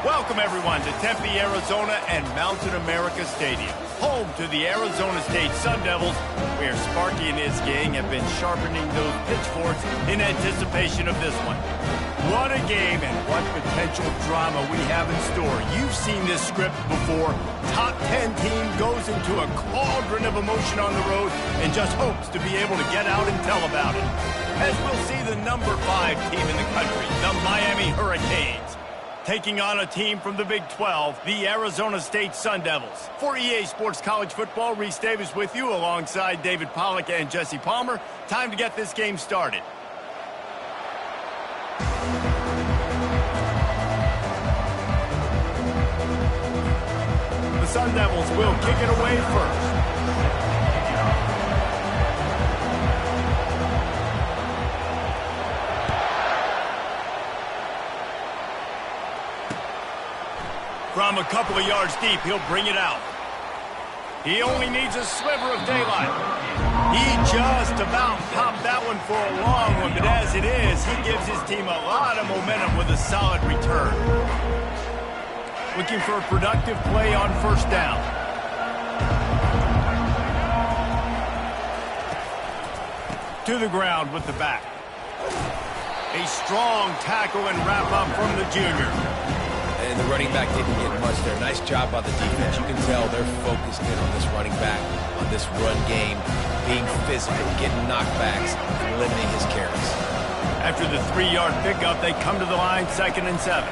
Welcome, everyone, to Tempe, Arizona and Mountain America Stadium, home to the Arizona State Sun Devils, where Sparky and his gang have been sharpening those pitchforks in anticipation of this one. What a game and what potential drama we have in store. You've seen this script before. Top 10 team goes into a cauldron of emotion on the road and just hopes to be able to get out and tell about it. As we'll see the number 5 team in the country, the Miami Hurricanes, taking on a team from the Big 12, the Arizona State Sun Devils. For EA Sports College Football, Reese Davis with you alongside David Pollack and Jesse Palmer. Time to get this game started. The Sun Devils will kick it away first. From a couple of yards deep, he'll bring it out. He only needs a sliver of daylight. He just about popped that one for a long one, but as it is, he gives his team a lot of momentum with a solid return. Looking for a productive play on first down. To the ground with the back. A strong tackle and wrap up from the junior. And the running back didn't get much there. Nice job by the defense. You can tell they're focused in on this running back, on this run game, being physical, getting knockbacks, and limiting his carries. After the 3-yard pickup, they come to the line 2nd and 7.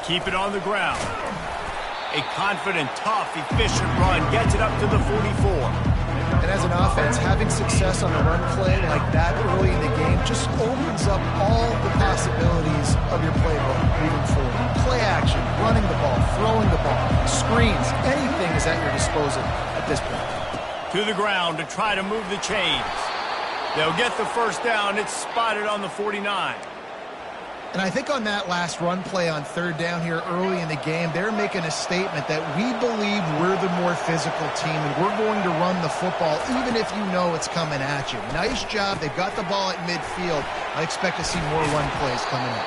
Keep it on the ground. A confident, tough, efficient run gets it up to the 44. And as an offense, having success on a run play like that early in the game just opens up all the possibilities of your playbook moving forward. Play action, running the ball, throwing the ball, screens, anything is at your disposal at this point. To the ground to try to move the chains. They'll get the first down. It's spotted on the 49. And I think on that last run play on 3rd down here early in the game, they're making a statement that we believe we're the more physical team and we're going to run the football even if you know it's coming at you. Nice job. They've got the ball at midfield. I expect to see more run plays coming up.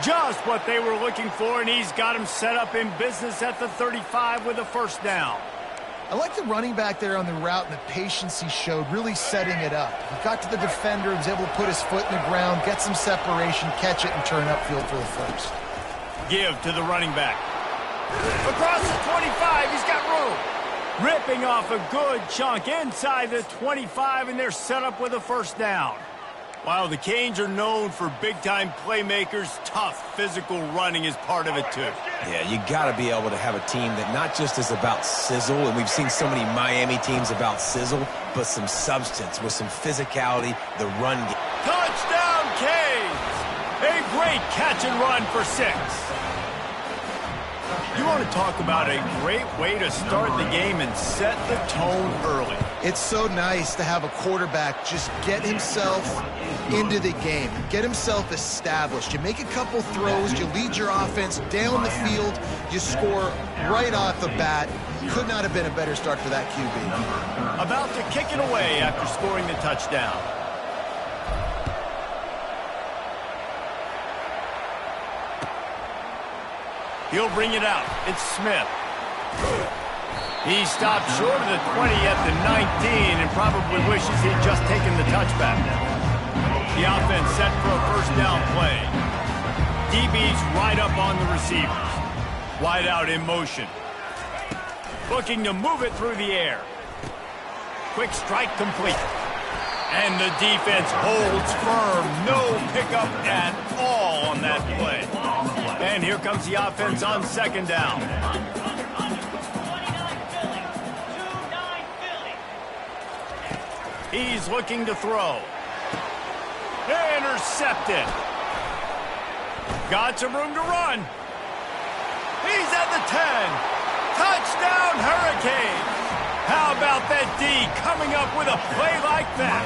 Just what they were looking for, and he's got him set up in business at the 35 with a first down. I like the running back there on the route and the patience he showed, really setting it up. He got to the defender, was able to put his foot in the ground, get some separation, catch it, and turn upfield for the first. Give to the running back. Across the 25, he's got room. Ripping off a good chunk inside the 25, and they're set up with a first down. While the Canes are known for big-time playmakers, tough physical running is part of it, too. Yeah, you got to be able to have a team that not just is about sizzle, and we've seen so many Miami teams about sizzle, but some substance with some physicality, the run game. Touchdown, Canes! A great catch and run for 6. You want to talk about a great way to start the game and set the tone early. It's so nice to have a quarterback just get himself into the game, get himself established. You make a couple throws, you lead your offense down the field, you score right off the bat. Could not have been a better start for that QB. About to kick it away after scoring the touchdown. He'll bring it out. It's Smith. He stopped short of the 20 at the 19 and probably wishes he'd just taken the touchback. The offense set for a first down play. DB's right up on the receivers. Wide out in motion. Looking to move it through the air. Quick strike complete. And the defense holds firm. No pickup at all on that play. And here comes the offense on 2nd down. He's looking to throw. Intercepted. Got some room to run. He's at the 10. Touchdown, Hurricanes. How about that D coming up with a play like that?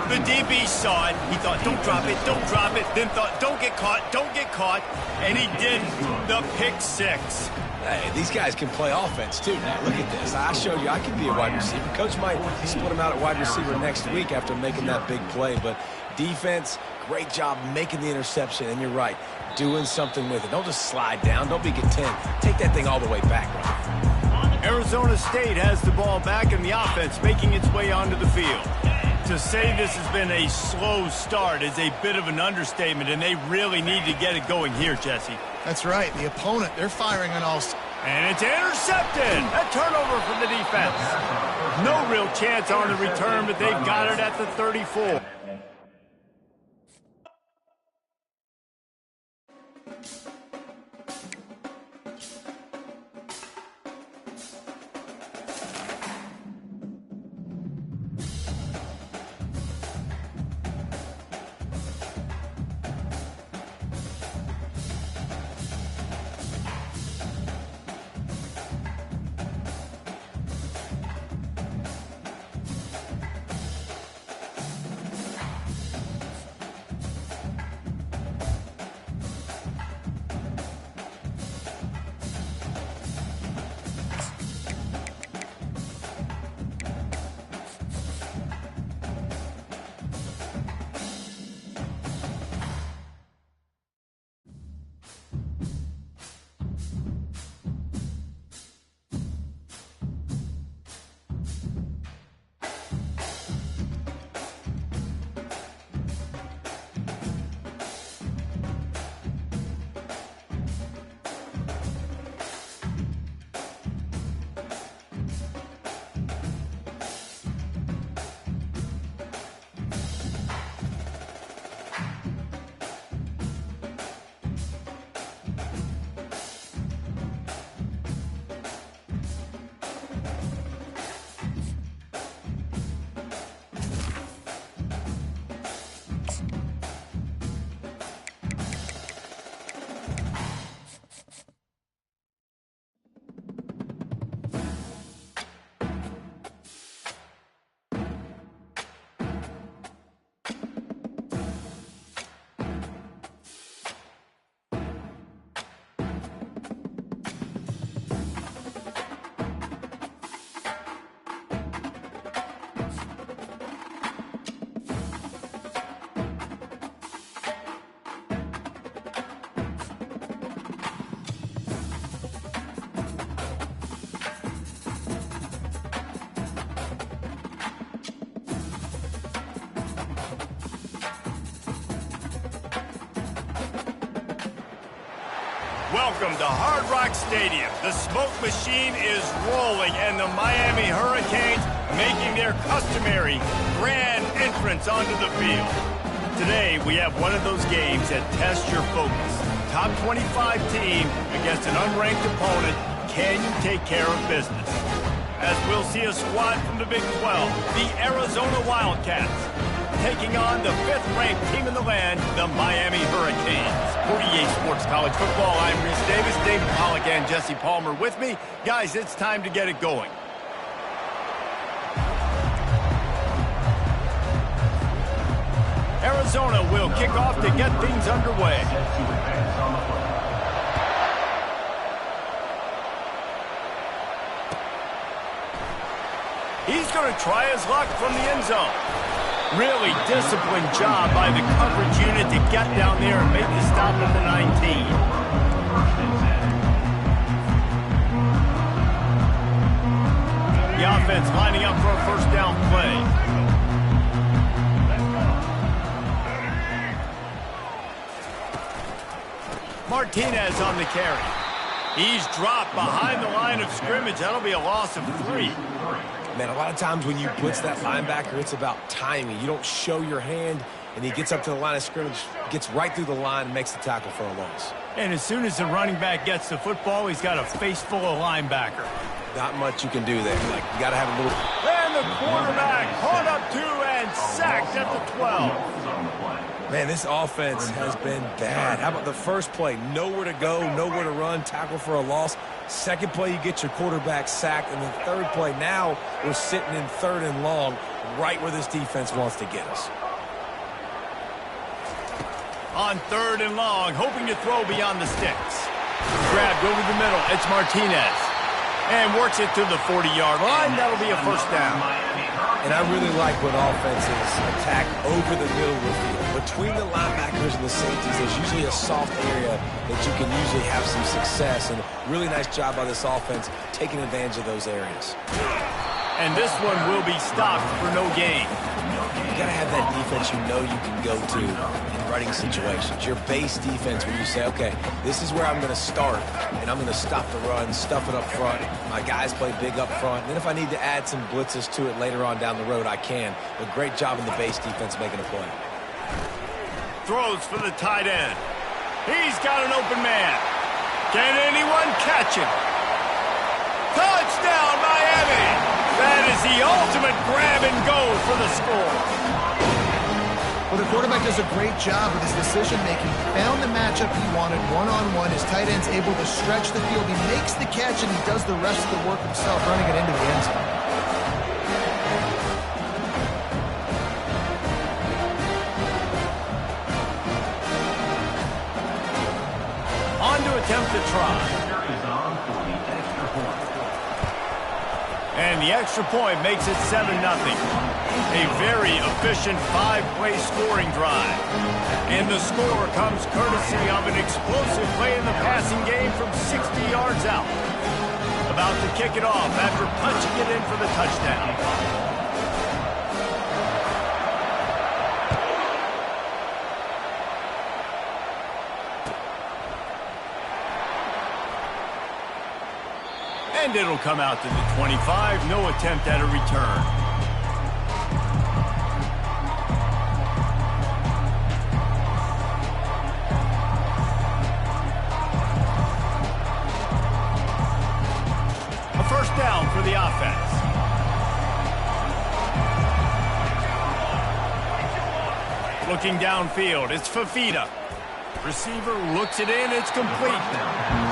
The DB saw it. He thought, don't drop it, don't drop it. Then thought, don't get caught, don't get caught. And he didn't. The pick 6. Hey, these guys can play offense, too. Now, look at this. I showed you I can be a wide receiver. Coach might split him out at wide receiver next week after making that big play, but Defense, great job making the interception, and you're right, doing something with it. Don't just slide down. Don't be content. Take that thing all the way back. Arizona State has the ball back in the offense, making its way onto the field. To say this has been a slow start is a bit of an understatement, and they really need to get it going here, Jesse. That's right. The opponent, they're firing on all... And it's intercepted. A turnover from the defense. No real chance on the return, but they've got it at the 34. Welcome to Hard Rock Stadium. The smoke machine is rolling, and the Miami Hurricanes making their customary grand entrance onto the field. Today, we have one of those games that tests your focus. Top 25 team against an unranked opponent. Can you take care of business? As we'll see a squad from the Big 12, the Arizona Wildcats, taking on the 5th-ranked team in the land, the Miami Hurricanes. For EA Sports College Football, I'm Rhys Davis, David Pollack, and Jesse Palmer with me. Guys, it's time to get it going. Arizona will kick off to get things underway. He's going to try his luck from the end zone. Really disciplined job by the coverage unit to get down there and make the stop at the 19. The offense lining up for a first down play. Martinez on the carry. He's dropped behind the line of scrimmage. That'll be a loss of 3. Man, a lot of times when you blitz that linebacker, it's about timing. You don't show your hand, and he gets up to the line of scrimmage, gets right through the line, and makes the tackle for a loss. And as soon as the running back gets the football, he's got a face full of linebacker. Not much you can do there. Like, you got to have a little... And the quarterback caught up to and sacked at the 12. Man, this offense has been bad. How about the first play? Nowhere to go, nowhere to run, tackle for a loss. Second play, you get your quarterback sacked. And the third play, now we're sitting in 3rd and long, right where this defense wants to get us. On 3rd and long, hoping to throw beyond the sticks. Grabbed over the middle, it's Martinez. And works it to the 40-yard line. That'll be a first down. And I really like when offenses attack over the middle of the field. Between the linebackers and the safeties, there's usually a soft area that you can usually have some success. And really nice job by this offense taking advantage of those areas. And this one will be stopped for no gain. You got to have that defense you know you can go to in running situations. Your base defense when you say, okay, this is where I'm going to start, and I'm going to stop the run, stuff it up front. My guys play big up front. And then if I need to add some blitzes to it later on down the road, I can. But great job in the base defense making a play. Throws for the tight end. He's got an open man. Can anyone catch him? Touchdown, Miami! That is the ultimate grab and go for the score. Well, the quarterback does a great job with his decision-making. Found the matchup he wanted one-on-one. His tight end's able to stretch the field. He makes the catch, and he does the rest of the work himself, running it into the end zone. On to attempt to try. And the extra point makes it 7-0. A very efficient 5-play scoring drive. And the score comes courtesy of an explosive play in the passing game from 60 yards out. About to kick it off after punching it in for the touchdown. And it'll come out to the 25. No attempt at a return. A first down for the offense. Looking downfield, it's Fafita. Receiver looks it in, it's complete.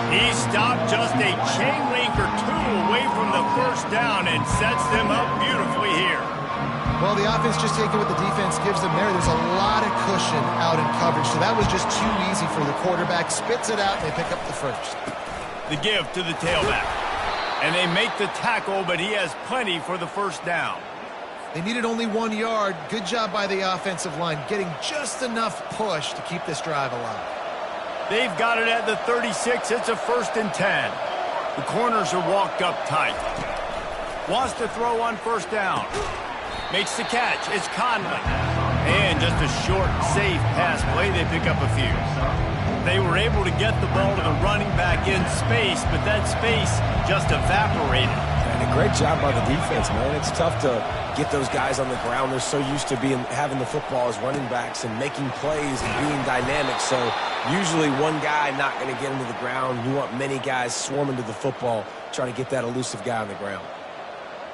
He stopped just a chain link or two away from the first down and sets them up beautifully here. Well, the offense just taking what the defense gives them there. There's a lot of cushion out in coverage, so that was just too easy for the quarterback. Spits it out, and they pick up the first. The give to the tailback. And they make the tackle, but he has plenty for the first down. They needed only 1 yard. Good job by the offensive line, getting just enough push to keep this drive alive. They've got it at the 36. It's a 1st and 10. The corners are walked up tight. Wants to throw on first down. Makes the catch. It's Conley. And just a short, safe pass play. They pick up a few. They were able to get the ball to the running back in space, but that space just evaporated. And a great job by the defense, man. It's tough to get those guys on the ground. They're so used to having the football as running backs and making plays and being dynamic. So usually one guy not going to get into the ground. You want many guys swarming to the football, trying to get that elusive guy on the ground.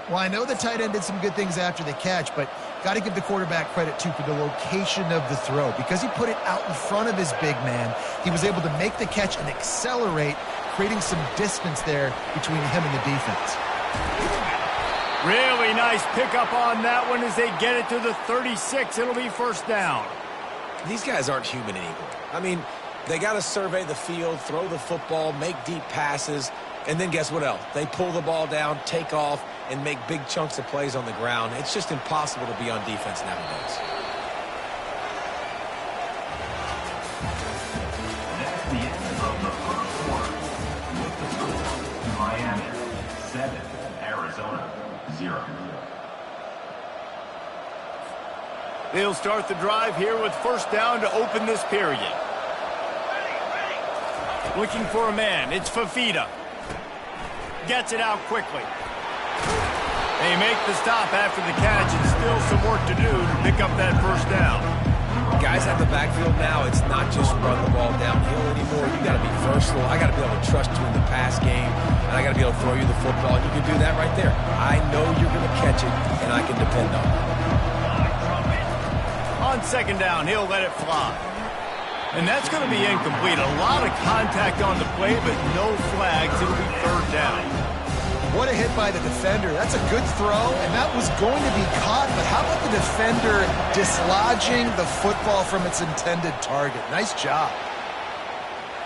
Well, I know the tight end did some good things after the catch, but got to give the quarterback credit, too, for the location of the throw. Because he put it out in front of his big man, he was able to make the catch and accelerate, creating some distance there between him and the defense. Really nice pickup on that one as they get it to the 36. It'll be first down. These guys aren't human anymore. I mean, they got to survey the field, throw the football, make deep passes, and then guess what else? They pull the ball down, take off, and make big chunks of plays on the ground. It's just impossible to be on defense nowadays. That's the end of the first quarter. With the score, Miami 7, Arizona 0. They'll start the drive here with first down to open this period. Looking for a man. It's Fafita. Gets it out quickly. They make the stop after the catch, and still some work to do to pick up that first down. Guys at the backfield now, it's not just run the ball downhill anymore. You got to be versatile. I got to be able to trust you in the pass game, and I got to be able to throw you the football. You can do that right there. I know you're going to catch it, and I can depend on it. On second down, he'll let it fly. And that's going to be incomplete. A lot of contact on the play, but no flags. It'll be third down. What a hit by the defender. That's a good throw, and that was going to be caught, but how about the defender dislodging the football from its intended target? Nice job.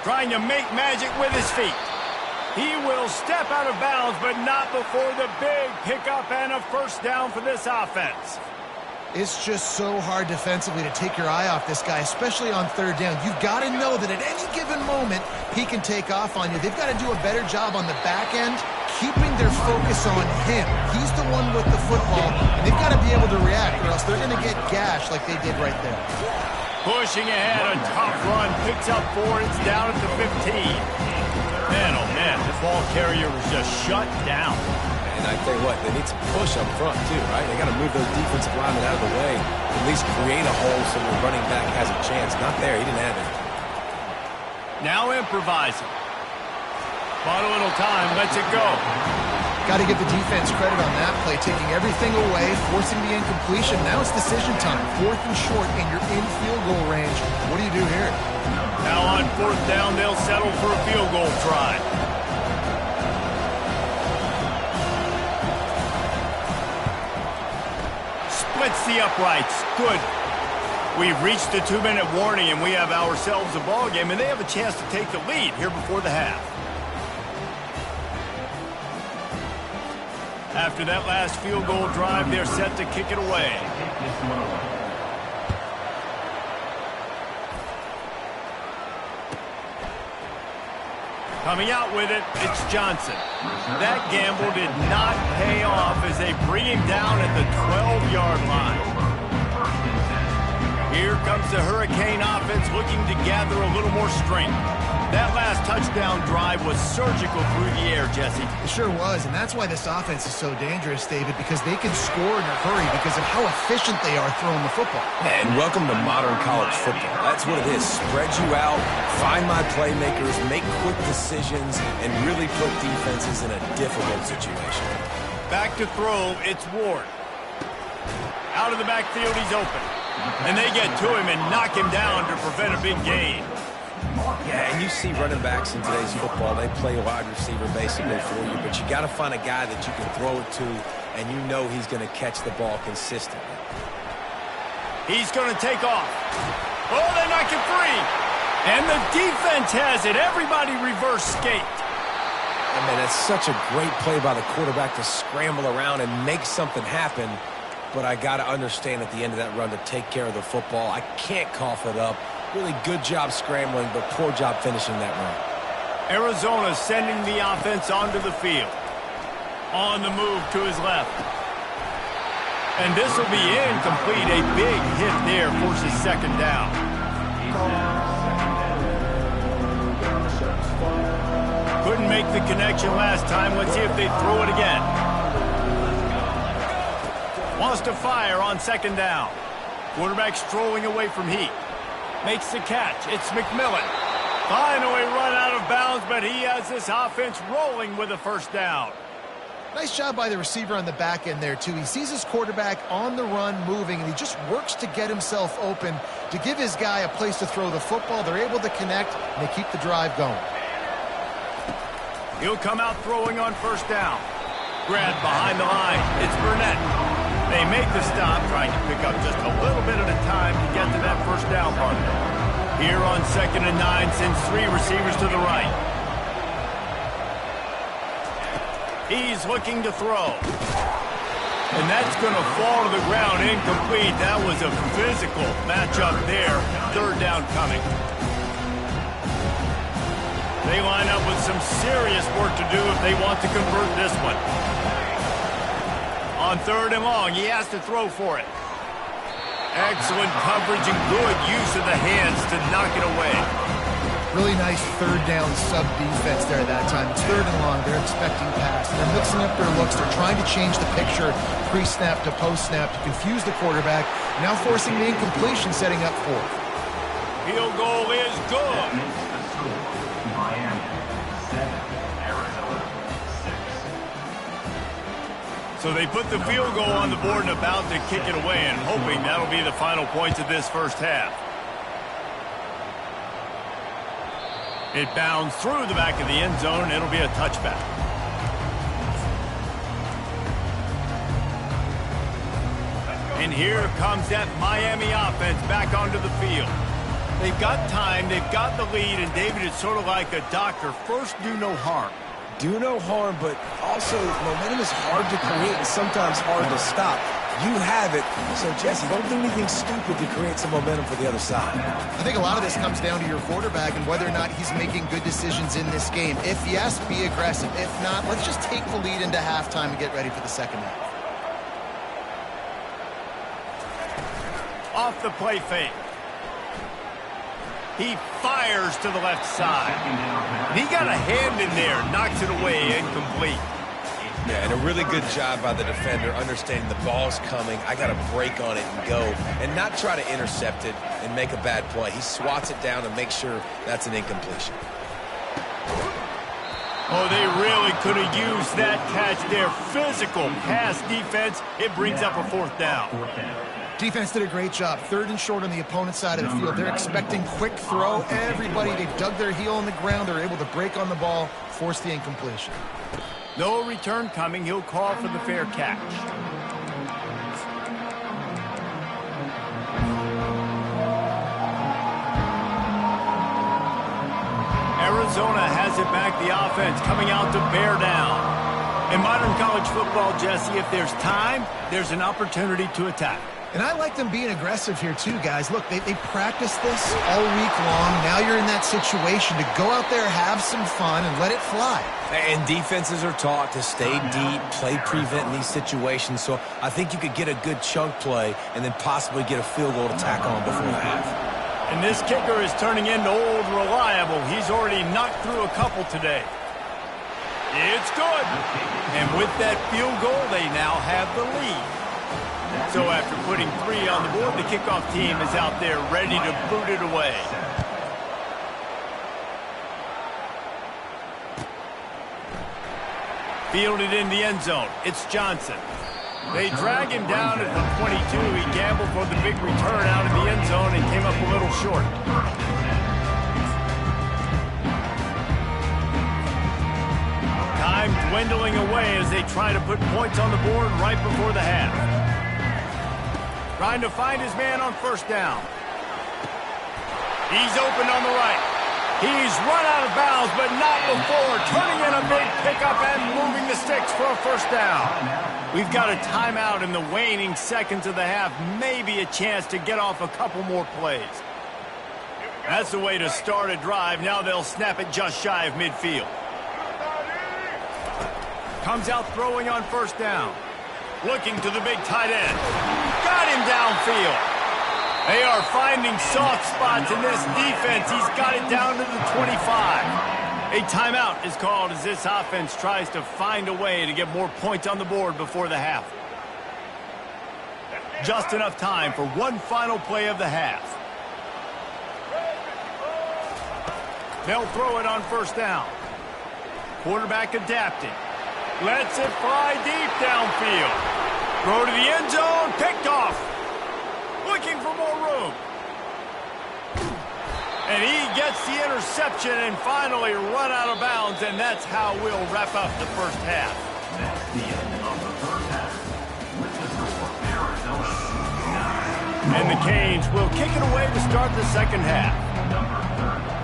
Trying to make magic with his feet. He will step out of bounds, but not before the big pickup and a first down for this offense. It's just so hard defensively to take your eye off this guy, especially on third down. You've got to know that at any given moment, he can take off on you. They've got to do a better job on the back end, keeping their focus on him. He's the one with the football, and they've got to be able to react, or else they're going to get gashed like they did right there. Pushing ahead, a tough run, picks up 4, it's down at the 15. Man, oh man, the ball carrier was just shut down. And I tell you what, they need to push up front too, right? They got to move those defensive linemen out of the way, at least create a hole so the running back has a chance. Not there, he didn't have it. Now improvising. Bought a little time, lets it go. Got to give the defense credit on that play, taking everything away, forcing the incompletion. Now it's decision time. 4th and short, and you're in field goal range. What do you do here? Now on 4th down, they'll settle for a field goal try. Splits the uprights. Good. We've reached the 2-minute warning, and we have ourselves a ball game, and they have a chance to take the lead here before the half. After that last field goal drive, they're set to kick it away. Coming out with it, it's Johnson. That gamble did not pay off as they bring him down at the 12-yard line. Here comes the Hurricane offense looking to gather a little more strength. That last touchdown drive was surgical through the air, Jesse. It sure was, and that's why this offense is so dangerous, David, because they can score in a hurry because of how efficient they are throwing the football. And welcome to modern college football. That's what it is. Spread you out, find my playmakers, make quick decisions, and really put defenses in a difficult situation. Back to throw, it's Ward. Out of the backfield, he's open. And they get to him and knock him down to prevent a big gain. Yeah, and you see running backs in today's football, they play a wide receiver basically for you, but you got to find a guy that you can throw it to, and you know he's going to catch the ball consistently. He's going to take off. Oh, they knock him free. And the defense has it. Everybody reverse skate. I mean, it's such a great play by the quarterback to scramble around and make something happen, but I got to understand at the end of that run to take care of the football. I can't cough it up. Really good job scrambling, but poor job finishing that run. Arizona sending the offense onto the field. On the move to his left. And this will be incomplete. A big hit there forces 2nd down. Couldn't make the connection last time. Let's see if they throw it again. Wants to fire on 2nd down. Quarterback strolling away from Heat. Makes the catch. It's McMillan. Finally run out of bounds, but he has this offense rolling with a 1st down. Nice job by the receiver on the back end there, too. He sees his quarterback on the run moving, and he just works to get himself open to give his guy a place to throw the football. They're able to connect, and they keep the drive going. He'll come out throwing on 1st down. Grabbed behind the line. It's Burnett. They make the stop, trying to pick up just a little bit at a time to get to that 1st down mark. Here on 2nd and 9, sends 3 receivers to the right. He's looking to throw. And that's going to fall to the ground incomplete. That was a physical matchup there. 3rd down coming. They line up with some serious work to do if they want to convert this one. On 3rd and long, he has to throw for it. Excellent coverage and good use of the hands to knock it away. Really nice 3rd down sub-defense there at that time. It's 3rd and long. They're expecting pass. They're mixing up their looks. They're trying to change the picture pre-snap to post-snap to confuse the quarterback. Now forcing the incompletion, setting up 4th. Field goal is good. Miami, 7, Arizona, 6. So they put the field goal on the board and about to kick it away, and hoping that'll be the final points of this 1st half. It bounds through the back of the end zone. It'll be a touchback. And here comes that Miami offense back onto the field. They've got time, they've got the lead, and David, it's sort of like a doctor. First, do no harm. do no harm, but also momentum is hard to create and sometimes hard to stop. You have it, so Jesse, don't do anything stupid to create some momentum for the other side. I think a lot of this comes down to your quarterback and whether or not he's making good decisions in this game. If yes, be aggressive. If not, let's just take the lead into halftime and get ready for the second half. Off the play fake. He fires to the left side. He got a hand in there, knocks it away, incomplete. Yeah, and a really good job by the defender, understanding the ball's coming. I got to break on it and go, and not try to intercept it and make a bad play. He swats it down and makes sure that's an incompletion. Oh, they really could have used that catch there. Physical pass defense. It brings up a fourth down. Defense did a great job. 3rd and short on the opponent's side of the field. They're expecting quick throw. Everybody, they dug their heel on the ground. They're able to break on the ball, force the incompletion. No return coming. He'll call for the fair catch. Arizona has it back. The offense coming out to bear down. In modern college football, Jesse, if there's time, there's an opportunity to attack. And I like them being aggressive here too, guys. Look, they practiced this all week long. Now you're in that situation to go out there, have some fun, and let it fly. And defenses are taught to stay deep, play prevent in these situations. So I think you could get a good chunk play and then possibly get a field goal to tack on before the half. And this kicker is turning into old reliable. He's already knocked through a couple today. It's good. And with that field goal, they now have the lead. So after putting 3 on the board, the kickoff team is out there ready to boot it away. Fielded in the end zone. It's Johnson. They drag him down at the 22. He gambled for the big return out of the end zone and came up a little short. Time dwindling away as they try to put points on the board right before the half. Trying to find his man on first down. He's open on the right. He's run out of bounds, but not before turning in a big pickup and moving the sticks for a first down. We've got a timeout in the waning seconds of the half. Maybe a chance to get off a couple more plays. That's the way to start a drive. Now they'll snap it just shy of midfield. Comes out throwing on first down. Looking to the big tight end. Got him downfield. They are finding soft spots in this defense. He's got it down to the 25. A timeout is called as this offense tries to find a way to get more points on the board before the half. Just enough time for one final play of the half. They'll throw it on first down. Quarterback adapting. Lets it fly deep downfield. Throw to the end zone. Picked off. Looking for more room. And he gets the interception and finally run out of bounds, and that's how we'll wrap up the first half. That's the end of the first half. With the score, Arizona 9. And the Canes will kick it away to start the second half. Number 30.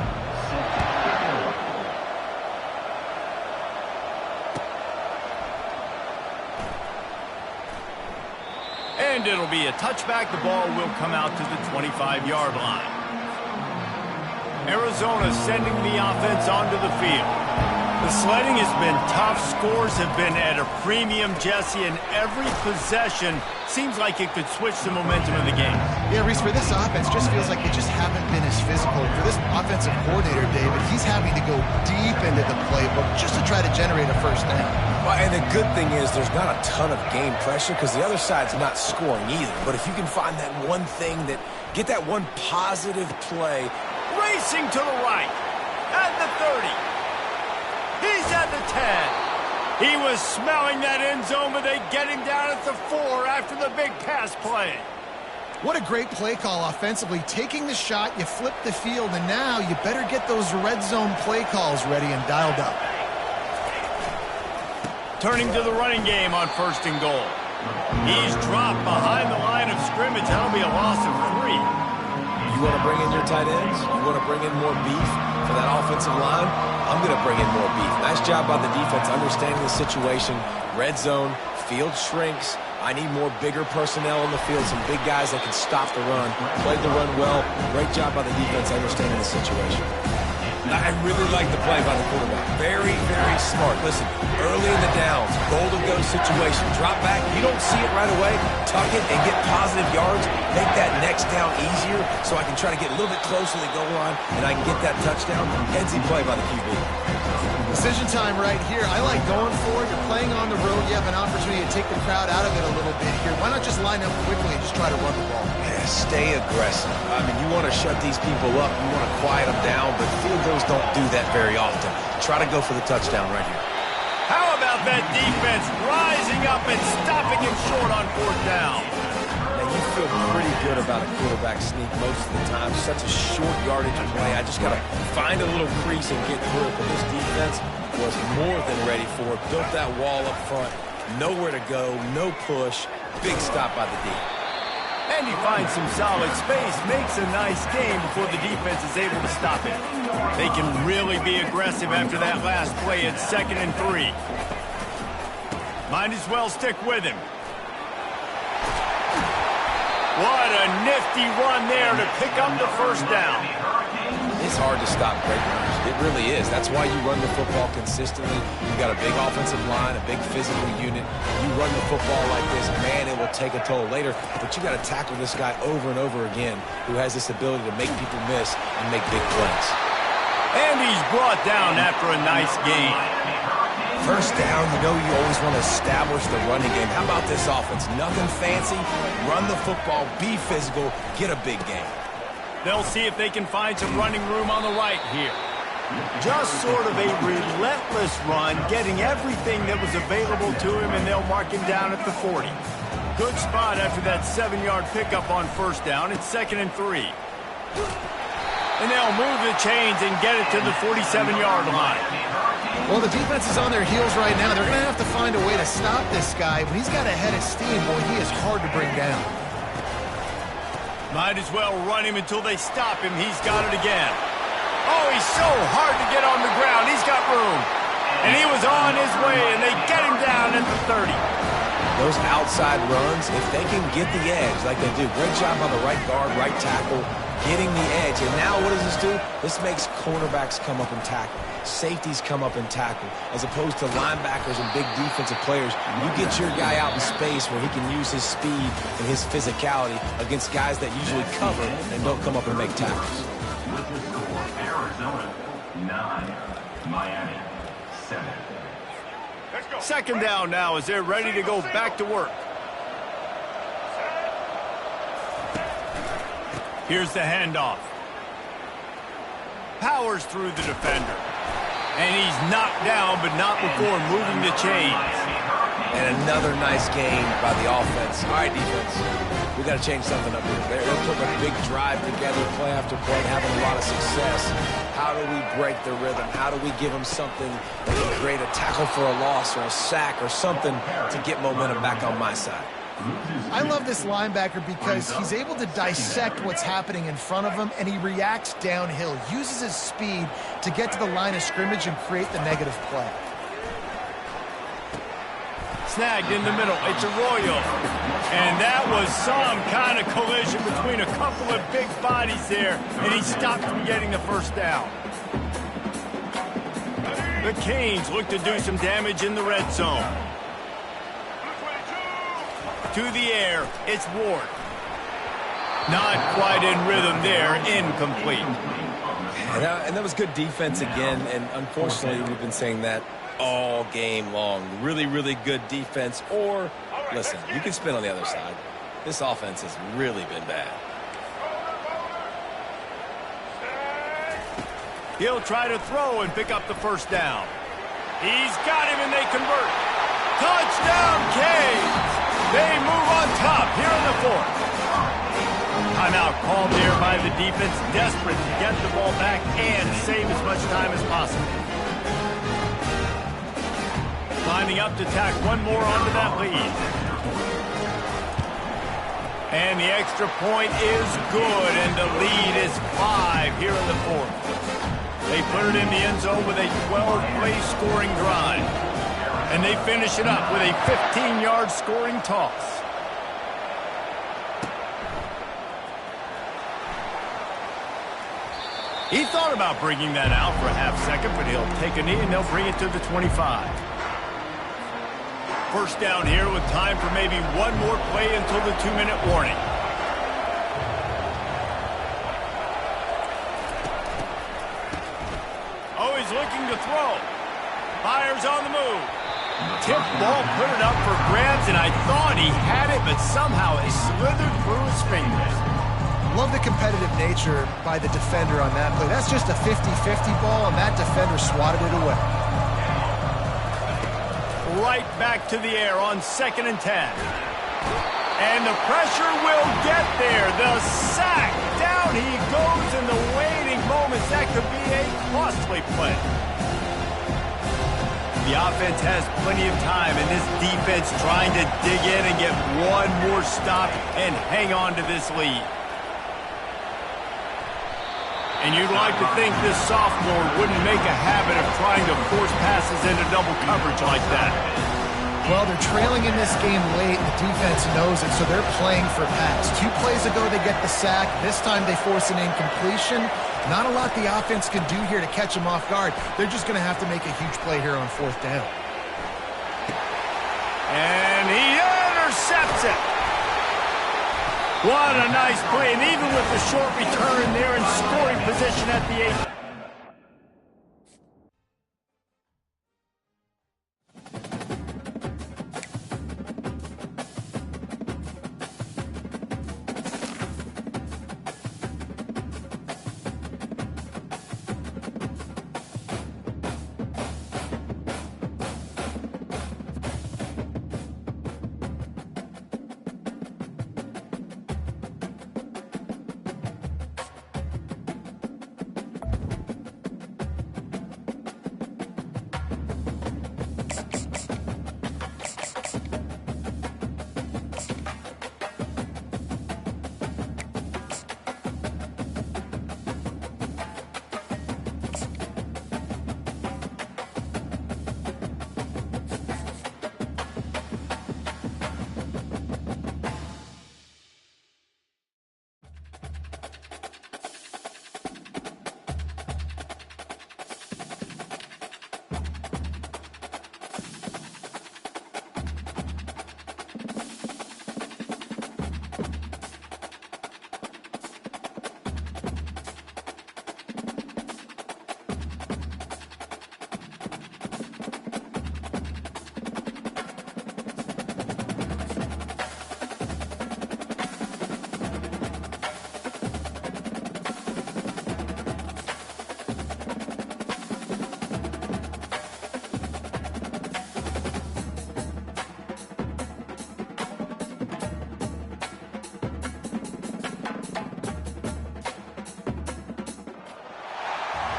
And it'll be a touchback. The ball will come out to the 25-yard line. Arizona sending the offense onto the field. The sledding has been tough. Scores have been at a premium, Jesse, and every possession seems like it could switch the momentum of the game. Yeah, Reese, for this offense, just feels like they just haven't been as physical. For this offensive coordinator, David, he's having to go deep into the playbook just to try to generate a first down. Well, and the good thing is there's not a ton of game pressure because the other side's not scoring either. But if you can find that one thing get that one positive play. Racing to the right. At the 30. He's at the 10. He was smelling that end zone, but they get him down at the 4 after the big pass play. What a great play call offensively. Taking the shot, you flip the field, and now you better get those red zone play calls ready and dialed up. Turning to the running game on first and goal. He's dropped behind the line of scrimmage. That'll be a loss of 3. You want to bring in your tight ends? You want to bring in more beef for that offensive line? I'm going to bring in more beef. Nice job by the defense understanding the situation. Red zone, field shrinks. I need more bigger personnel in the field, some big guys that can stop the run. Played the run well. Great job by the defense understanding the situation. I really like the play by the quarterback. Very, very smart. Listen, early in the downs, golden go situation. Drop back, you don't see it right away. Tuck it and get positive yards. Make that next down easier so I can try to get a little bit closer to the goal line and I can get that touchdown. Headsy play by the QB. Decision time right here. I like going for it. You're playing on the road. You have an opportunity to take the crowd out of it a little bit here. Why not just line up quickly and just try to run the ball? Yeah, stay aggressive. I mean, you want to shut these people up. You want to quiet them down, but field goals don't do that very often. Try to go for the touchdown right here. How about that defense rising up and stopping him short on 4th down? Now, you feel pretty good about a quarterback sneak most of the time. Such a short yardage play. I just got to find a little crease and get through it. But this defense was more than ready for it. Built that wall up front. Nowhere to go. No push. Big stop by the D. And he finds some solid space, makes a nice game before the defense is able to stop it. They can really be aggressive after that last play at 2nd and 3. Might as well stick with him. What a nifty run there to pick up the 1st down. It's hard to stop great runners. It really is. That's why you run the football consistently. You've got a big offensive line, a big physical unit. You run the football like this, man, it will take a toll later. But you got to tackle this guy over and over again who has this ability to make people miss and make big plays. And he's brought down after a nice gain. 1st down, you know you always want to establish the running game. How about this offense? Nothing fancy. Run the football, be physical, get a big gain. They'll see if they can find some running room on the right here. Just sort of a relentless run, getting everything that was available to him, and they'll mark him down at the 40. Good spot after that 7-yard pickup on 1st down. It's 2nd and 3. And they'll move the chains and get it to the 47-yard line. Well, the defense is on their heels right now. They're going to have to find a way to stop this guy. When he's got a head of steam, boy, he is hard to bring down. Might as well run him until they stop him. He's got it again. Oh, he's so hard to get on the ground. He's got room. And he was on his way, and they get him down at the 30. Those outside runs, if they can get the edge like they do, great job on the right guard, right tackle, getting the edge. And now what does this do? This makes cornerbacks come up and tackle. Safeties come up and tackle. As opposed to linebackers and big defensive players, you get your guy out in space where he can use his speed and his physicality against guys that usually cover and don't come up and make tackles. With the score, Arizona 9, Miami 7. 2nd down now as they're ready to go back to work. Here's the handoff. Powers through the defender. And he's knocked down, but not before moving the chains. And another nice game by the offense. All right, defense. We got to change something up here. They're putting a big drive together, play after play, having a lot of success. How do we break the rhythm? How do we give them something that can create a tackle for a loss or a sack or something to get momentum back on my side? I love this linebacker because he's able to dissect what's happening in front of him, and he reacts downhill, uses his speed to get to the line of scrimmage and create the negative play. Snagged in the middle. It's Arroyo. And that was some kind of collision between a couple of big bodies there, and he stopped from getting the 1st down. The Canes look to do some damage in the red zone. To the air, it's Ward. Not quite in rhythm there, incomplete. And that was good defense again, and unfortunately we've been saying that all game long. Really, really good defense, or, listen, you can spin on the other side. This offense has really been bad. He'll try to throw and pick up the 1st down. He's got him, and they convert. Touchdown, Canes! They move on top here in the 4th. Timeout called there by the defense, desperate to get the ball back and save as much time as possible. Lining up to tack one more onto that lead. And the extra point is good, and the lead is 5 here in the fourth. They put it in the end zone with a 12-play scoring drive. And they finish it up with a 15-yard scoring toss. He thought about bringing that out for a half second, but he'll take a knee and they'll bring it to the 25. First down here with time for maybe one more play until the 2-minute warning. Oh, he's looking to throw. Fires on the move. Tip ball, put it up for grabs, and I thought he had it, but somehow it slithered through his fingers. Love the competitive nature by the defender on that play. That's just a 50-50 ball, and that defender swatted it away. Right back to the air on 2nd and 10. And the pressure will get there. The sack. Down he goes in the waiting moments. That could be a costly play. The offense has plenty of time, and this defense trying to dig in and get one more stop and hang on to this lead. And you'd like to think this sophomore wouldn't make a habit of trying to force passes into double coverage like that. Well, they're trailing in this game late, and the defense knows it, so they're playing for pass. 2 plays ago, they get the sack. This time, they force an incompletion. Not a lot the offense can do here to catch them off guard. They're just going to have to make a huge play here on 4th down. And he intercepts it. What a nice play, and even with the short return, they're in scoring position at the 8.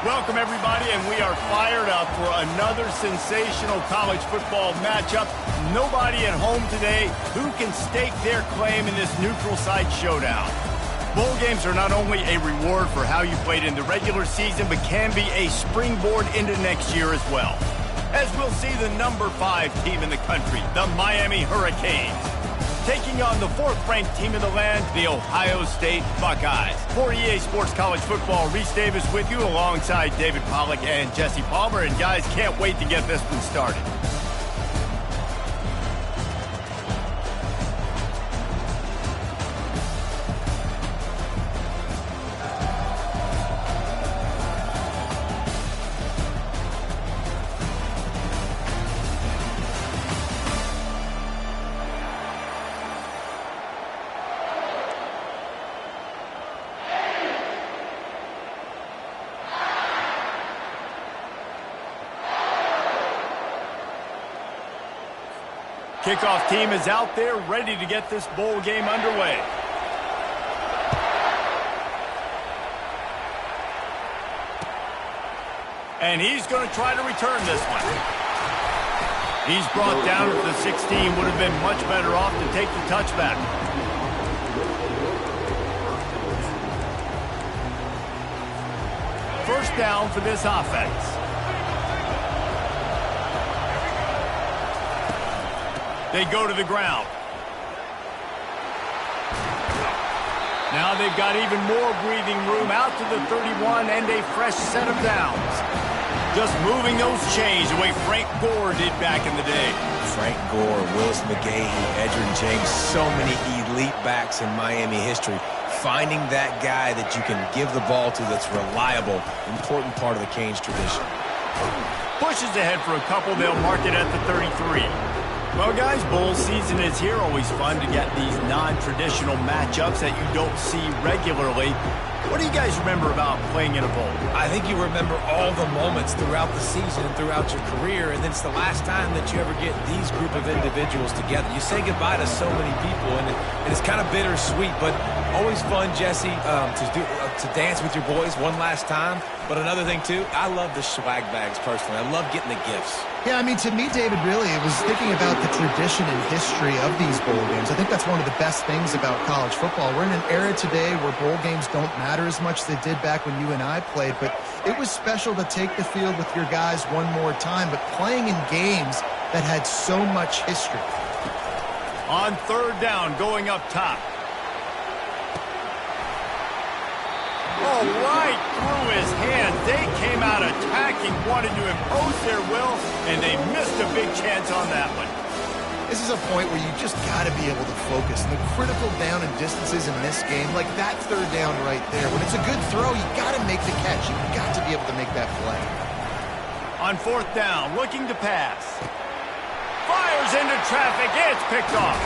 Welcome, everybody, and we are fired up for another sensational college football matchup. Nobody at home today who can stake their claim in this neutral site showdown. Bowl games are not only a reward for how you played in the regular season, but can be a springboard into next year as well. As we'll see the number 5 team in the country, the Miami Hurricanes, taking on the 4th-ranked team in the land, the Ohio State Buckeyes. For EA Sports College Football, Reese Davis with you alongside David Pollack and Jesse Palmer. And guys, can't wait to get this one started. Kickoff team is out there ready to get this bowl game underway. And he's going to try to return this one. He's brought down at the 16. Would have been much better off to take the touchback. first down for this offense. They go to the ground. Now they've got even more breathing room out to the 31 and a fresh set of downs. Just moving those chains the way Frank Gore did back in the day. Frank Gore, Willis McGahee, Edgerrin James, so many elite backs in Miami history. Finding that guy that you can give the ball to that's reliable, important part of the Canes tradition. Pushes ahead for a couple. They'll mark it at the 33. Well, guys, bowl season is here. Always fun to get these non-traditional matchups that you don't see regularly. What do you guys remember about playing in a bowl? I think you remember all the moments throughout the season and throughout your career, and it's the last time that you ever get these group of individuals together. You say goodbye to so many people, and it's kind of bittersweet, but always fun, Jesse, to dance with your boys one last time. But another thing, too, I love the swag bags, personally. I love getting the gifts. Yeah, I mean, to me, David, really, it was thinking about the tradition and history of these bowl games. I think that's one of the best things about college football. We're in an era today where bowl games don't matter as much as they did back when you and I played, but it was special to take the field with your guys one more time, but playing in games that had so much history. On third down, going up top. Oh, right through his hand. They came out attacking, wanted to impose their will, and they missed a big chance on that one. This is a point where you just got to be able to focus. And the critical down and distances in this game, like that third down right there, when it's a good throw, you got to make the catch. You've got to be able to make that play. On fourth down, looking to pass. Fires into traffic. It's picked off.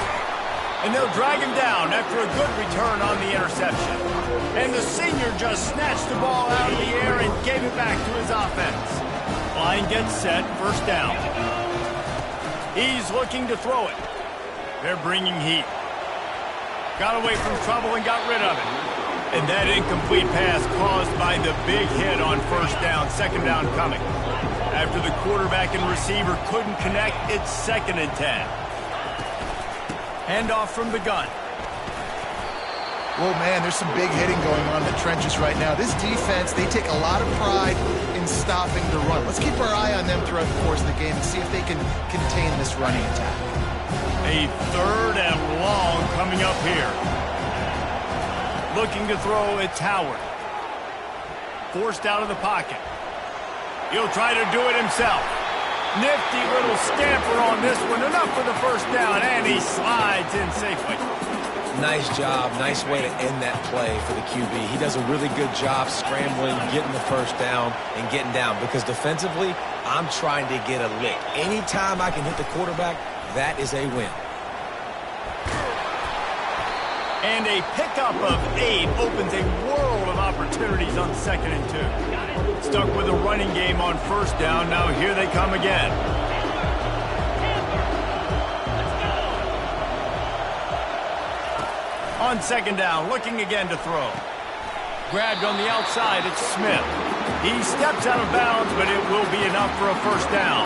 And they'll drag him down after a good return on the interception. And the senior just snatched the ball out of the air and gave it back to his offense. Line gets set, first down. He's looking to throw it. They're bringing heat. Got away from trouble and got rid of it. And that incomplete pass caused by the big hit on first down, second down coming. After the quarterback and receiver couldn't connect, it's 2nd and 10. Handoff from the gun. Well, man, there's some big hitting going on in the trenches right now. This defense, they take a lot of pride in stopping the run. Let's keep our eye on them throughout the course of the game and see if they can contain this running attack. A third and long coming up here. Looking to throw, it's Howard. Forced out of the pocket. He'll try to do it himself. Nifty little scamper on this one. Enough for the first down, and he slides in safely. Nice job. Nice way to end that play for the QB. He does a really good job scrambling, getting the first down, and getting down. Because defensively, I'm trying to get a lick. Anytime I can hit the quarterback, that is a win. And a pickup of 8 opens a world of opportunities on 2nd and 2. Stuck with a running game on first down. Now here they come again. On 2nd down, looking again to throw. Grabbed on the outside, it's Smith. He steps out of bounds, but it will be enough for a first down.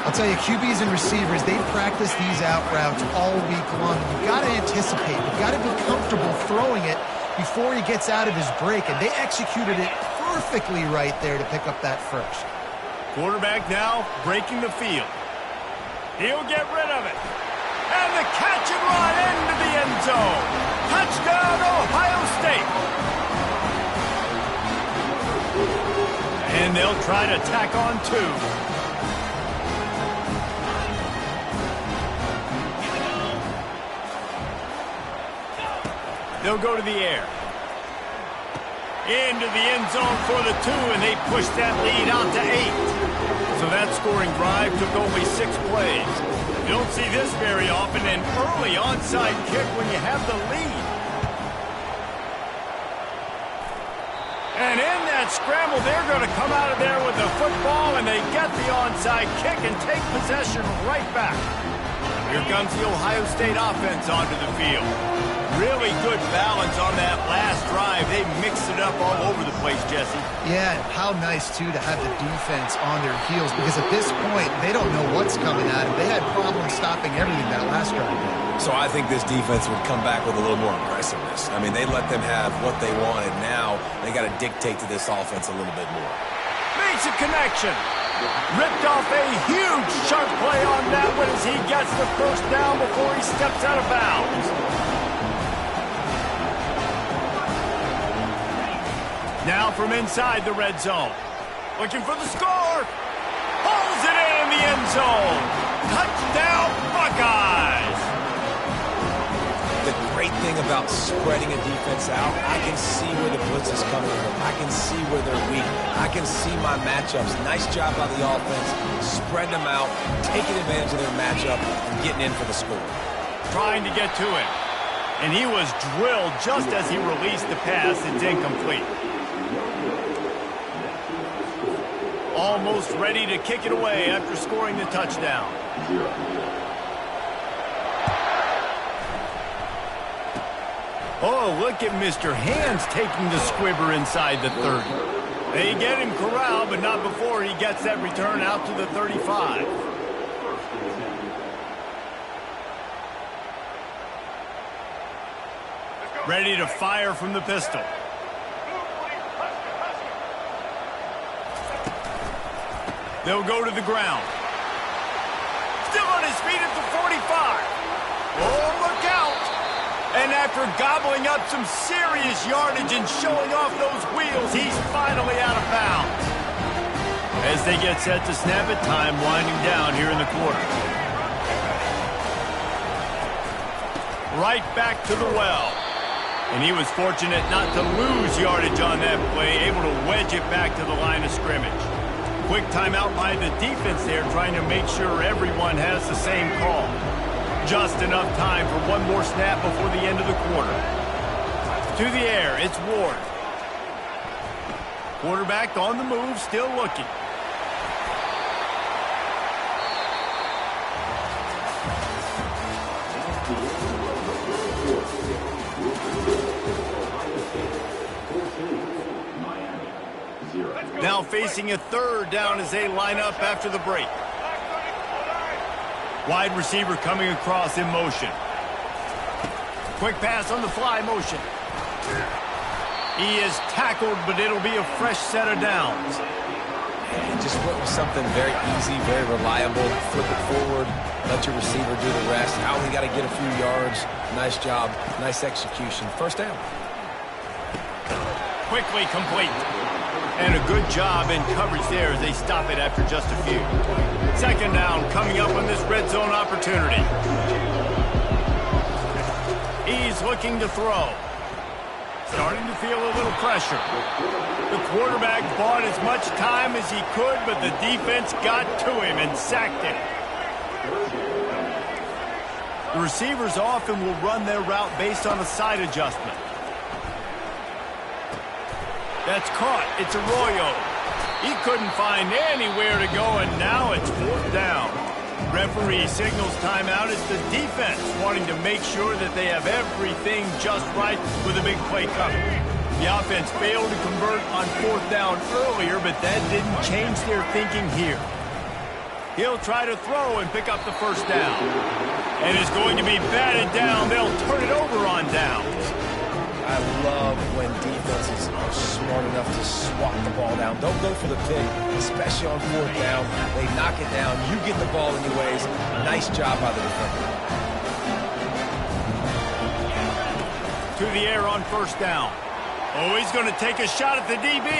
I'll tell you, QBs and receivers, they practice these out routes all week long. You've got to anticipate. You've got to be comfortable throwing it before he gets out of his break, and they executed it perfectly right there to pick up that first. Quarterback now breaking the field. He'll get rid of it. And the catch and run into the end zone. Touchdown, Ohio State. And they'll try to tack on 2. They'll go to the air. Into the end zone for the 2, and they push that lead out to 8. So that scoring drive took only 6 plays. You don't see this very often, an early onside kick when you have the lead. And in that scramble, they're going to come out of there with the football, and they get the onside kick and take possession right back. Here comes the Ohio State offense onto the field. Really good balance on that last drive. They mixed it up all over the place, Jesse. Yeah, how nice, too, to have the defense on their heels, because at this point, they don't know what's coming at them. They had problems stopping everything that last drive. So I think this defense would come back with a little more aggressiveness. I mean, they let them have what they wanted. Now they got to dictate to this offense a little bit more. Makes a connection. Ripped off a huge sharp play on that one as he gets the first down before he steps out of bounds. Now from inside the red zone. Looking for the score. Pulls it in the end zone. Touchdown, Buckeyes. The great thing about spreading a defense out, I can see where the blitz is coming from. I can see where they're weak. I can see my matchups. Nice job by the offense. Spreading them out, taking advantage of their matchup, and getting in for the score. Trying to get to him. And he was drilled just as he released the pass. It's incomplete. Almost ready to kick it away after scoring the touchdown. Oh, look at Mr. Hands taking the squibber inside the 30. They get him corralled, but not before he gets that return out to the 35. Ready to fire from the pistol. They'll go to the ground. Still on his feet at the 45. Oh, look out. And after gobbling up some serious yardage and showing off those wheels, he's finally out of bounds. As they get set to snap it, time winding down here in the quarter. Right back to the well. And he was fortunate not to lose yardage on that play, able to wedge it back to the line of scrimmage. Quick timeout by the defense there, trying to make sure everyone has the same call. Just enough time for one more snap before the end of the quarter. To the air, it's Ward. Quarterback on the move, still looking. Now facing a third down as they line up after the break. Wide receiver coming across in motion. Quick pass on the fly motion. He is tackled, but it'll be a fresh set of downs. And just went with something very easy, very reliable. Flip it forward, let your receiver do the rest. I only got to get a few yards. Nice job, nice execution. First down. Quickly complete. And a good job in coverage there as they stop it after just a few. Second down coming up on this red zone opportunity. He's looking to throw. Starting to feel a little pressure. The quarterback bought as much time as he could, but the defense got to him and sacked him. The receivers often will run their route based on a side adjustment. That's caught. It's Arroyo. He couldn't find anywhere to go, and now it's fourth down. Referee signals timeout as the defense wanting to make sure that they have everything just right with a big play coming. The offense failed to convert on fourth down earlier, but that didn't change their thinking here. He'll try to throw and pick up the first down. And it's going to be batted down. They'll turn it over on downs. I love when defenses are smart enough to swat the ball down. Don't go for the pick, especially on fourth down. They knock it down. You get the ball anyways. Nice job by the defender. To the air on first down. Oh, he's going to take a shot at the DB.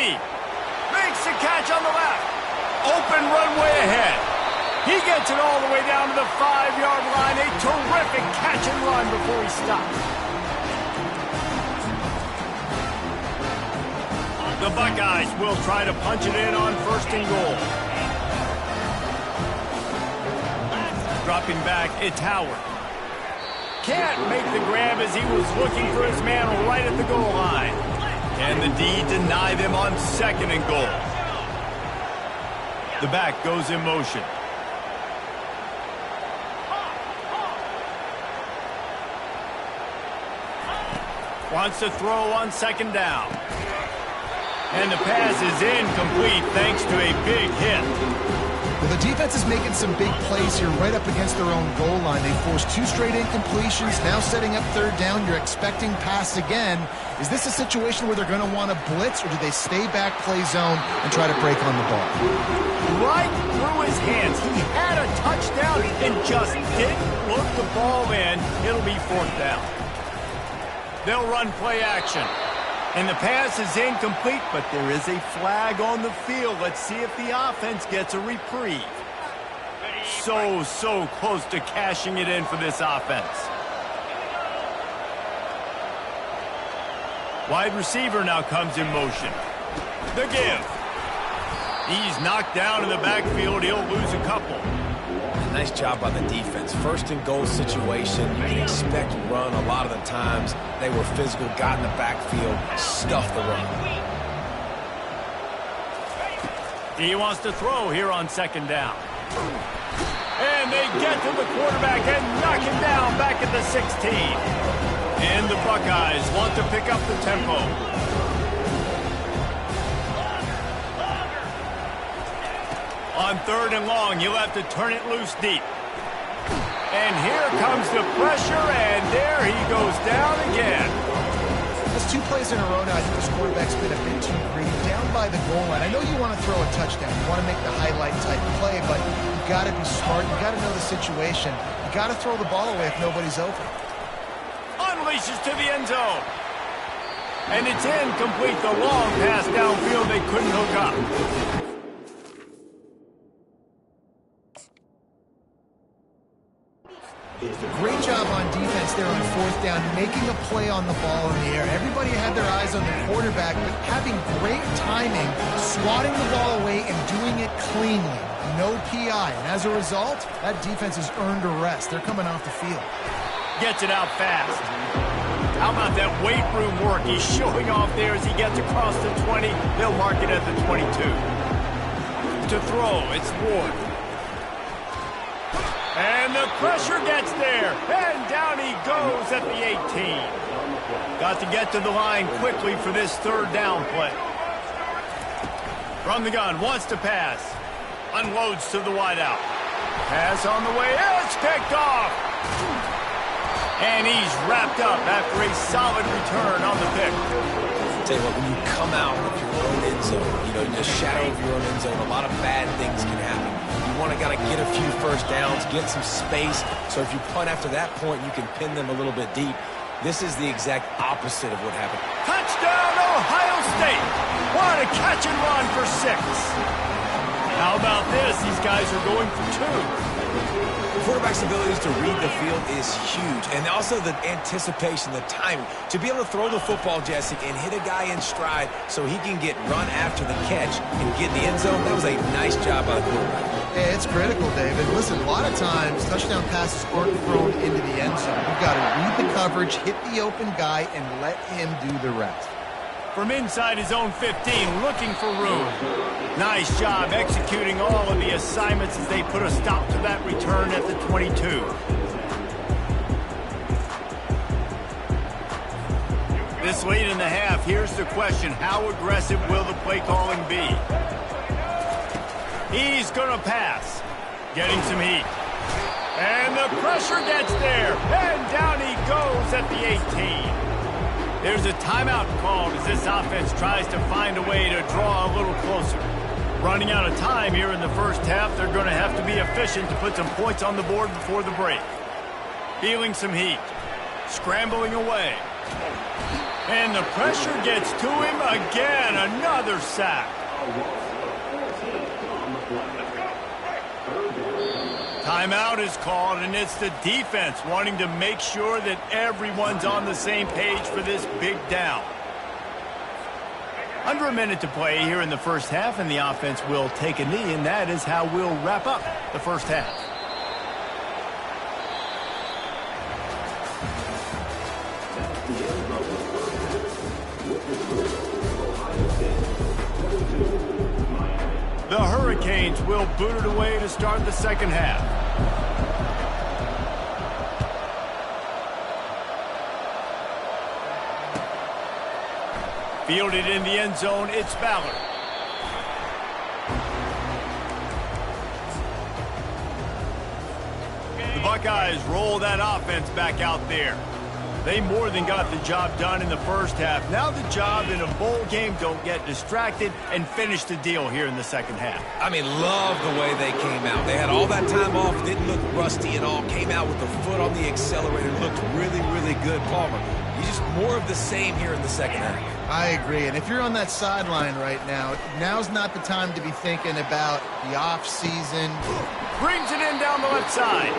Makes the catch on the left. Open runway ahead. He gets it all the way down to the 5-yard line. A terrific catch and run before he stops. The Buckeyes will try to punch it in on first and goal. Dropping back, it's Howard. Can't make the grab as he was looking for his man right at the goal line. Can the D deny them on second and goal? The back goes in motion. Wants to throw on second down. And the pass is incomplete thanks to a big hit. Well, the defense is making some big plays here right up against their own goal line. They forced 2 straight incompletions, now setting up third down. You're expecting pass again. Is this a situation where they're going to want to blitz, or do they stay back, play zone, and try to break on the ball? Right through his hands. He had a touchdown and just didn't look the ball in. It'll be 4th down. They'll run play action. And the pass is incomplete, but there is a flag on the field. Let's see if the offense gets a reprieve. So close to cashing it in for this offense. Wide receiver now comes in motion. The give. He's knocked down in the backfield. He'll lose a couple. Nice job by the defense. 1st and goal situation. You can expect run a lot of the times. They were physical, got in the backfield, stuffed the run. He wants to throw here on second down. And they get to the quarterback and knock him down back at the 16. And the Buckeyes want to pick up the tempo. On 3rd and long, he'll have to turn it loose deep. And here comes the pressure, and there he goes down again. That's 2 plays in a row now. I think this quarterback's been a bit too greedy. Down by the goal line. I know you want to throw a touchdown. You want to make the highlight type play, but you got to be smart. You got to know the situation. You got to throw the ball away if nobody's open. Unleashes to the end zone. And it's incomplete. The long pass downfield, they couldn't hook up. Great job on defense there on 4th down, making a play on the ball in the air. Everybody had their eyes on the quarterback, but having great timing, swatting the ball away and doing it cleanly. No PI. And as a result, that defense has earned a rest. They're coming off the field. Gets it out fast. How about that weight room work? He's showing off there as he gets across the 20. They'll mark it at the 22. To throw, it's Ward. And the pressure gets there. And down he goes at the 18. Got to get to the line quickly for this 3rd down play. From the gun, wants to pass. Unloads to the wideout. Pass on the way. It's picked off. And he's wrapped up after a solid return on the pick. I'll tell you what, when you come out of your own end zone, in the shadow of your own end zone, a lot of bad things can happen. You want to get a few first downs, get some space, so if you punt after that point, you can pin them a little bit deep. This is the exact opposite of what happened. Touchdown, Ohio State! What a catch and run for 6. How about this? These guys are going for 2. The quarterback's abilities to read the field is huge, and also the anticipation, the timing. To be able to throw the football, Jesse, and hit a guy in stride so he can get run after the catch and get in the end zone, that was a nice job by the quarterback. Yeah, it's critical, David. Listen, a lot of times, touchdown passes aren't thrown into the end zone. You've got to read the coverage, hit the open guy, and let him do the rest. From inside his own 15, looking for room. Nice job executing all of the assignments as they put a stop to that return at the 22. This late in the half, here's the question. How aggressive will the play calling be? He's going to pass. Getting some heat. And the pressure gets there. And down he goes at the 18. There's a timeout called as this offense tries to find a way to draw a little closer. Running out of time here in the first half, they're going to have to be efficient to put some points on the board before the break. Feeling some heat. Scrambling away. And the pressure gets to him again. Another sack. Timeout is called, and it's the defense wanting to make sure that everyone's on the same page for this big down. Under a minute to play here in the first half, and the offense will take a knee, and that is how we'll wrap up the first half. The Hurricanes will boot it away to start the second half. Fielded in the end zone, it's Ballard. The Buckeyes roll that offense back out there. They more than got the job done in the first half. Now the job in a bowl game, don't get distracted and finish the deal here in the second half. I mean, love the way they came out. They had all that time off, didn't look rusty at all, came out with the foot on the accelerator, looked really, really good. Palmer, you just more of the same here in the second half. I agree, and if you're on that sideline right now, now's not the time to be thinking about the off-season. Brings it in down the left side.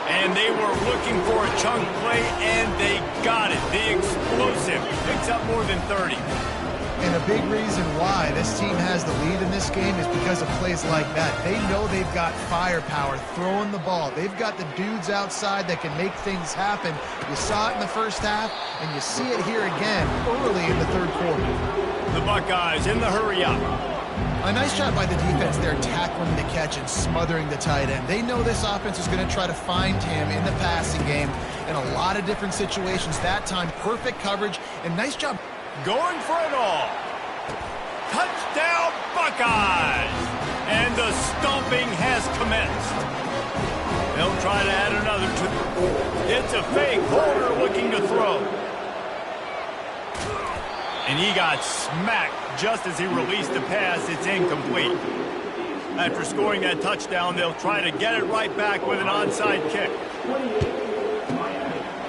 And they were looking for a chunk play, and they got it. The explosive picks up more than 30. And a big reason why this team has the lead in this game is because of plays like that. They know they've got firepower throwing the ball. They've got the dudes outside that can make things happen. You saw it in the first half, and you see it here again early in the third quarter. The Buckeyes in the hurry up. A nice job by the defense there, tackling the catch and smothering the tight end. They know this offense is going to try to find him in the passing game in a lot of different situations. That time, perfect coverage, and nice job. Going for it all. Touchdown, Buckeyes! And the stomping has commenced. They'll try to add another to. It's a fake. Holder looking to throw. And he got smacked just as he released the pass. It's incomplete. After scoring that touchdown, they'll try to get it right back with an onside kick.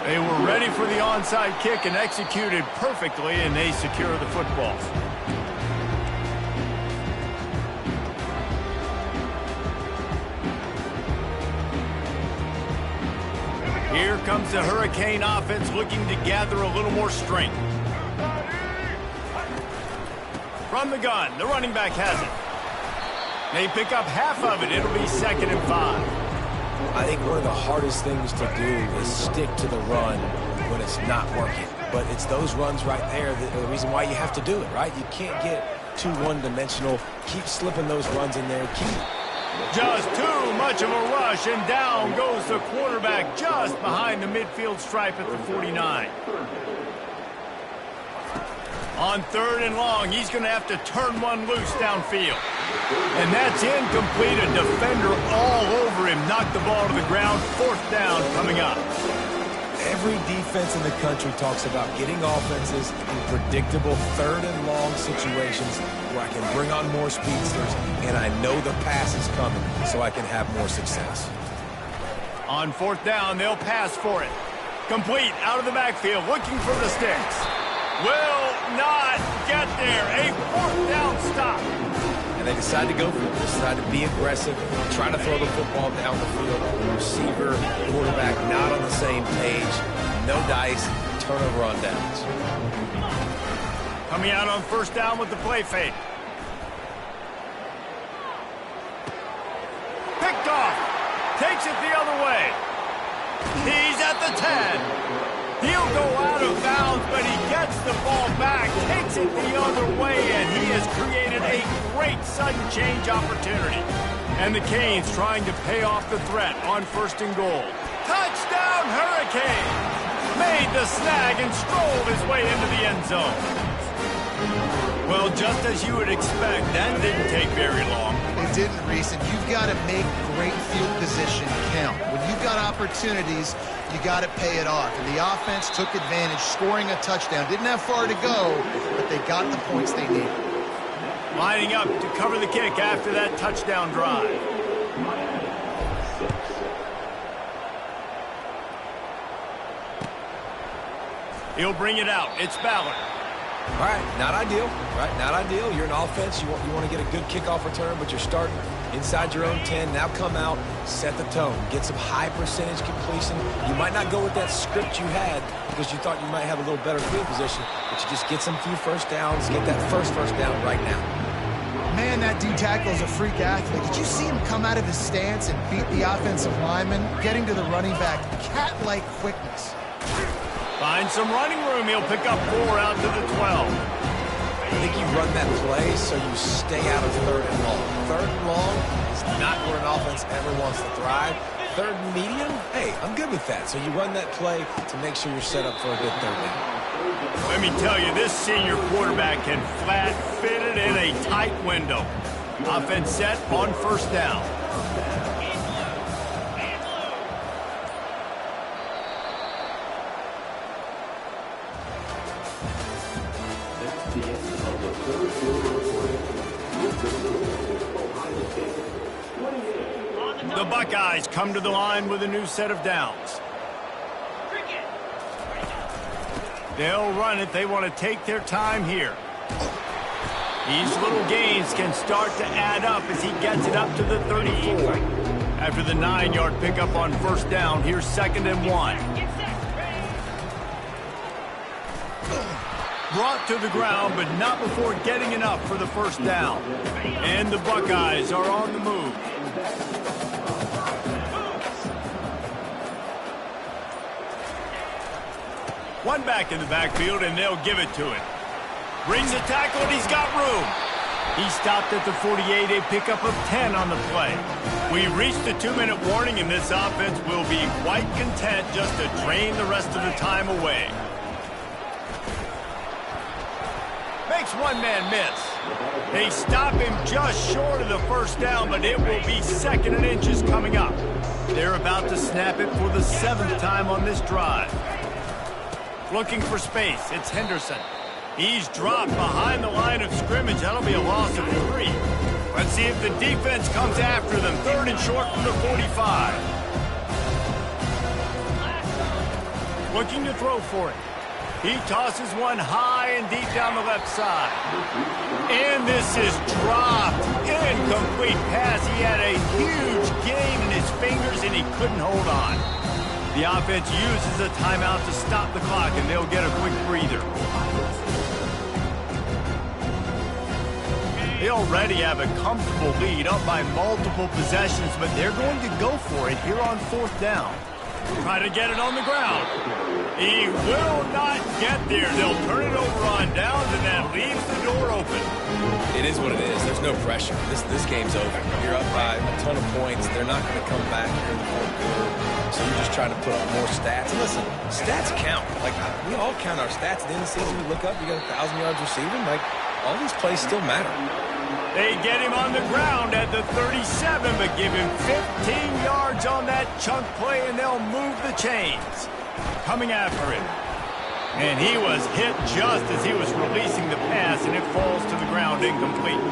They were ready for the onside kick and executed perfectly, and they secure the football. Here comes the Hurricane offense looking to gather a little more strength. From the gun, the running back has it. They pick up half of it. It'll be 2nd and 5. I think one of the hardest things to do is stick to the run when it's not working. But it's those runs right there that are the reason why you have to do it, right? You can't get too one-dimensional. Keep slipping those runs in there. Just too much of a rush, and down goes the quarterback just behind the midfield stripe at the 49. On 3rd and long, he's going to have to turn one loose downfield. And that's incomplete. A defender all over him. Knocked the ball to the ground. 4th down coming up. Every defense in the country talks about getting offenses in predictable 3rd and long situations where I can bring on more speedsters and I know the pass is coming so I can have more success. On 4th down, they'll pass for it. Complete out of the backfield, looking for the sticks. Will not get there. A 4th down stop. And they decide to go for it. They decide to be aggressive, try to throw the football down the field. The receiver, quarterback not on the same page. No dice, turnover on downs. Coming out on 1st down with the play fake. Picked off. Takes it the other way. He's at the 10. He'll go out of bounds, but he gets the ball back, takes it the other way, and he has created a great sudden change opportunity. And the Canes trying to pay off the threat on 1st and goal. Touchdown, Hurricane! Made the snag and strolled his way into the end zone. Well, just as you would expect, that didn't take very long. It didn't, Reese, and you've got to make great field position count. When you've got opportunities, you got to pay it off. And the offense took advantage, scoring a touchdown. Didn't have far to go, but they got the points they needed. Lining up to cover the kick after that touchdown drive. He'll bring it out. It's Ballard. All right, not ideal, right? Not ideal. You're an offense. You want to get a good kickoff return, but you're starting inside your own 10. Now come out, set the tone, get some high percentage completion. You might not go with that script you had because you thought you might have a little better field position, but you just get some few 1st downs, get that first down right now. Man, that D-tackle is a freak athlete. Did you see him come out of his stance and beat the offensive lineman, getting to the running back? Cat-like quickness. Find some running room. He'll pick up 4 out to the 12. I think you run that play so you stay out of 3rd and long. 3rd and long is not where an offense ever wants to thrive. 3rd and medium, hey, I'm good with that. So you run that play to make sure you're set up for a good 3rd down. Let me tell you, this senior quarterback can flat fit it in a tight window. Offense set on first down. The Buckeyes come to the line with a new set of downs. They'll run it. They want to take their time here. These little gains can start to add up as he gets it up to the 34. After the 9-yard pickup on first down, here's 2nd and 1. Brought to the ground, but not before getting enough for the first down. And the Buckeyes are on the move. One back in the backfield, and they'll give it to him. Brings a tackle, and he's got room. He stopped at the 48, a pickup of 10 on the play. We reached the 2-minute warning, and this offense will be quite content just to drain the rest of the time away. Makes one man miss. They stop him just short of the first down, but it will be 2nd and inches coming up. They're about to snap it for the 7th time on this drive. Looking for space, it's Henderson. He's dropped behind the line of scrimmage. That'll be a loss of 3. Let's see if the defense comes after them. 3rd and short from the 45. Looking to throw for it. He tosses one high and deep down the left side. And this is dropped. Incomplete pass. He had a huge gain in his fingers, and he couldn't hold on. The offense uses a timeout to stop the clock, and they'll get a quick breather. They already have a comfortable lead, up by multiple possessions, but they're going to go for it here on 4th down. Try to get it on the ground. He will not get there. They'll turn it over on downs, and that leaves the door open. It is what it is. There's no pressure. This game's over. You're up by a ton of points. They're not going to come back here in the 4th quarter. So you're just trying to put up more stats. And listen, stats count. Like, we all count our stats. At the end of the season, we look up, you got 1,000 yards receiving. Like, all these plays still matter. They get him on the ground at the 37, but give him 15 yards on that chunk play, and they'll move the chains. Coming after him. And he was hit just as he was releasing the pass, and it falls to the ground incomplete.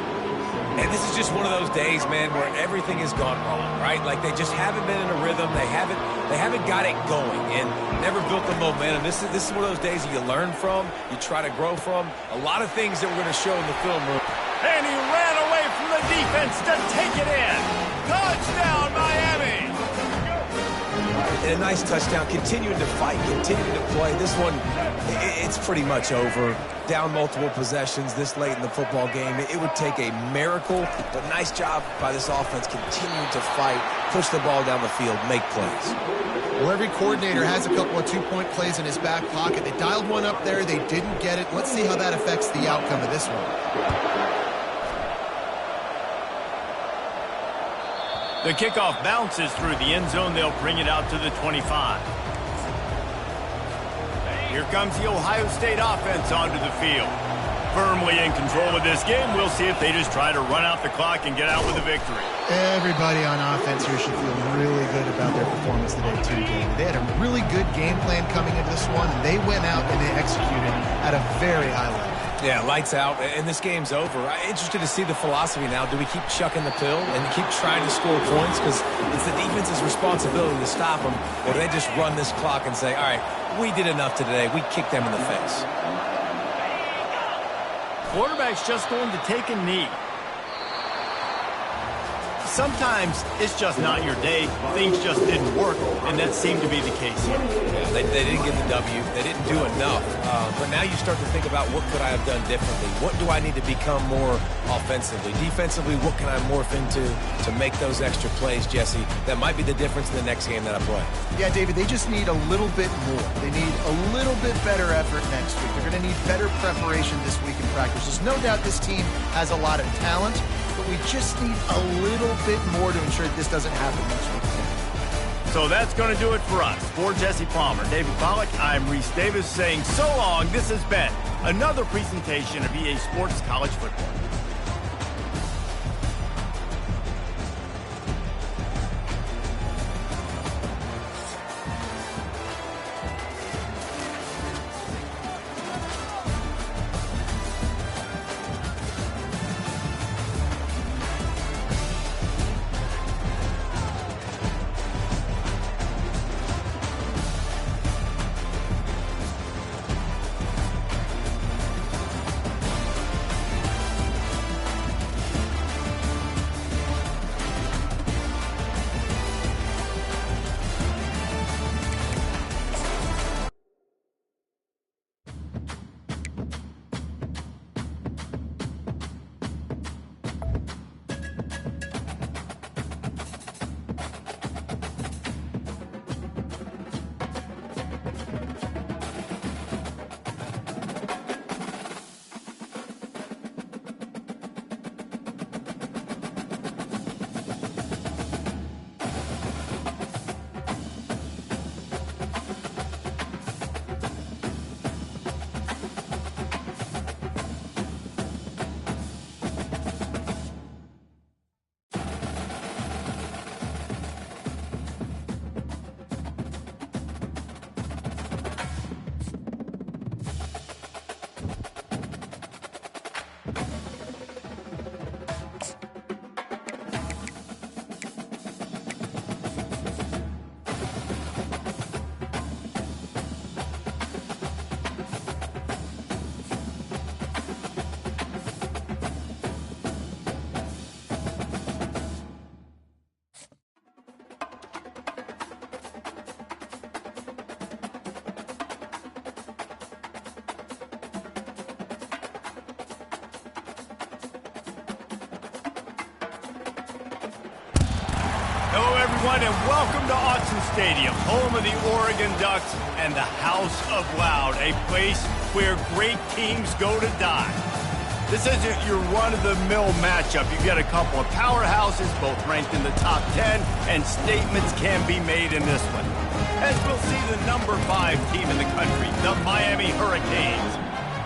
And this is just one of those days, man, where everything has gone wrong, right? Like, they just haven't been in a rhythm. They haven't got it going and never built the momentum. This is one of those days you learn from, you try to grow from. A lot of things that we're going to show in the film room. And he ran away from the defense to take it in. Touchdown, Miami! And a nice touchdown, continuing to fight, continuing to play. This one, it's pretty much over. Down multiple possessions this late in the football game. It would take a miracle, but nice job by this offense continuing to fight, push the ball down the field, make plays. Well, every coordinator has a couple of 2-point plays in his back pocket. They dialed one up there. They didn't get it. Let's see how that affects the outcome of this one. The kickoff bounces through the end zone. They'll bring it out to the 25. Here comes the Ohio State offense onto the field. Firmly in control of this game. We'll see if they just try to run out the clock and get out with a victory. Everybody on offense here should feel really good about their performance today, too, David. They had a really good game plan coming into this one, and they went out and they executed at a very high level. Yeah, lights out, and this game's over. I'm interested to see the philosophy now. Do we keep chucking the pill and keep trying to score points? Because it's the defense's responsibility to stop them. Or do they just run this clock and say, all right, we did enough today. We kicked them in the face. Quarterback's just going to take a knee. Sometimes it's just not your day. Things just didn't work, and that seemed to be the case here. Yeah, they didn't get the W. They didn't do enough. But now you start to think about what could I have done differently? What do I need to become more offensively? Defensively, what can I morph into to make those extra plays, Jesse? That might be the difference in the next game that I play. Yeah, David, they just need a little bit more. They need a little bit better effort next week. They're going to need better preparation this week in practice. There's no doubt this team has a lot of talent, but we just need a little bit more to ensure that this doesn't happen next week. So that's going to do it for us. For Jesse Palmer, David Pollack, I'm Reese Davis saying so long. This has been another presentation of EA Sports College Football. Hello, everyone, and welcome to Autzen Stadium, home of the Oregon Ducks and the House of Loud, a place where great teams go to die. This isn't your run-of-the-mill matchup. You've got a couple of powerhouses, both ranked in the top 10, and statements can be made in this one. As we'll see the number 5 team in the country, the Miami Hurricanes,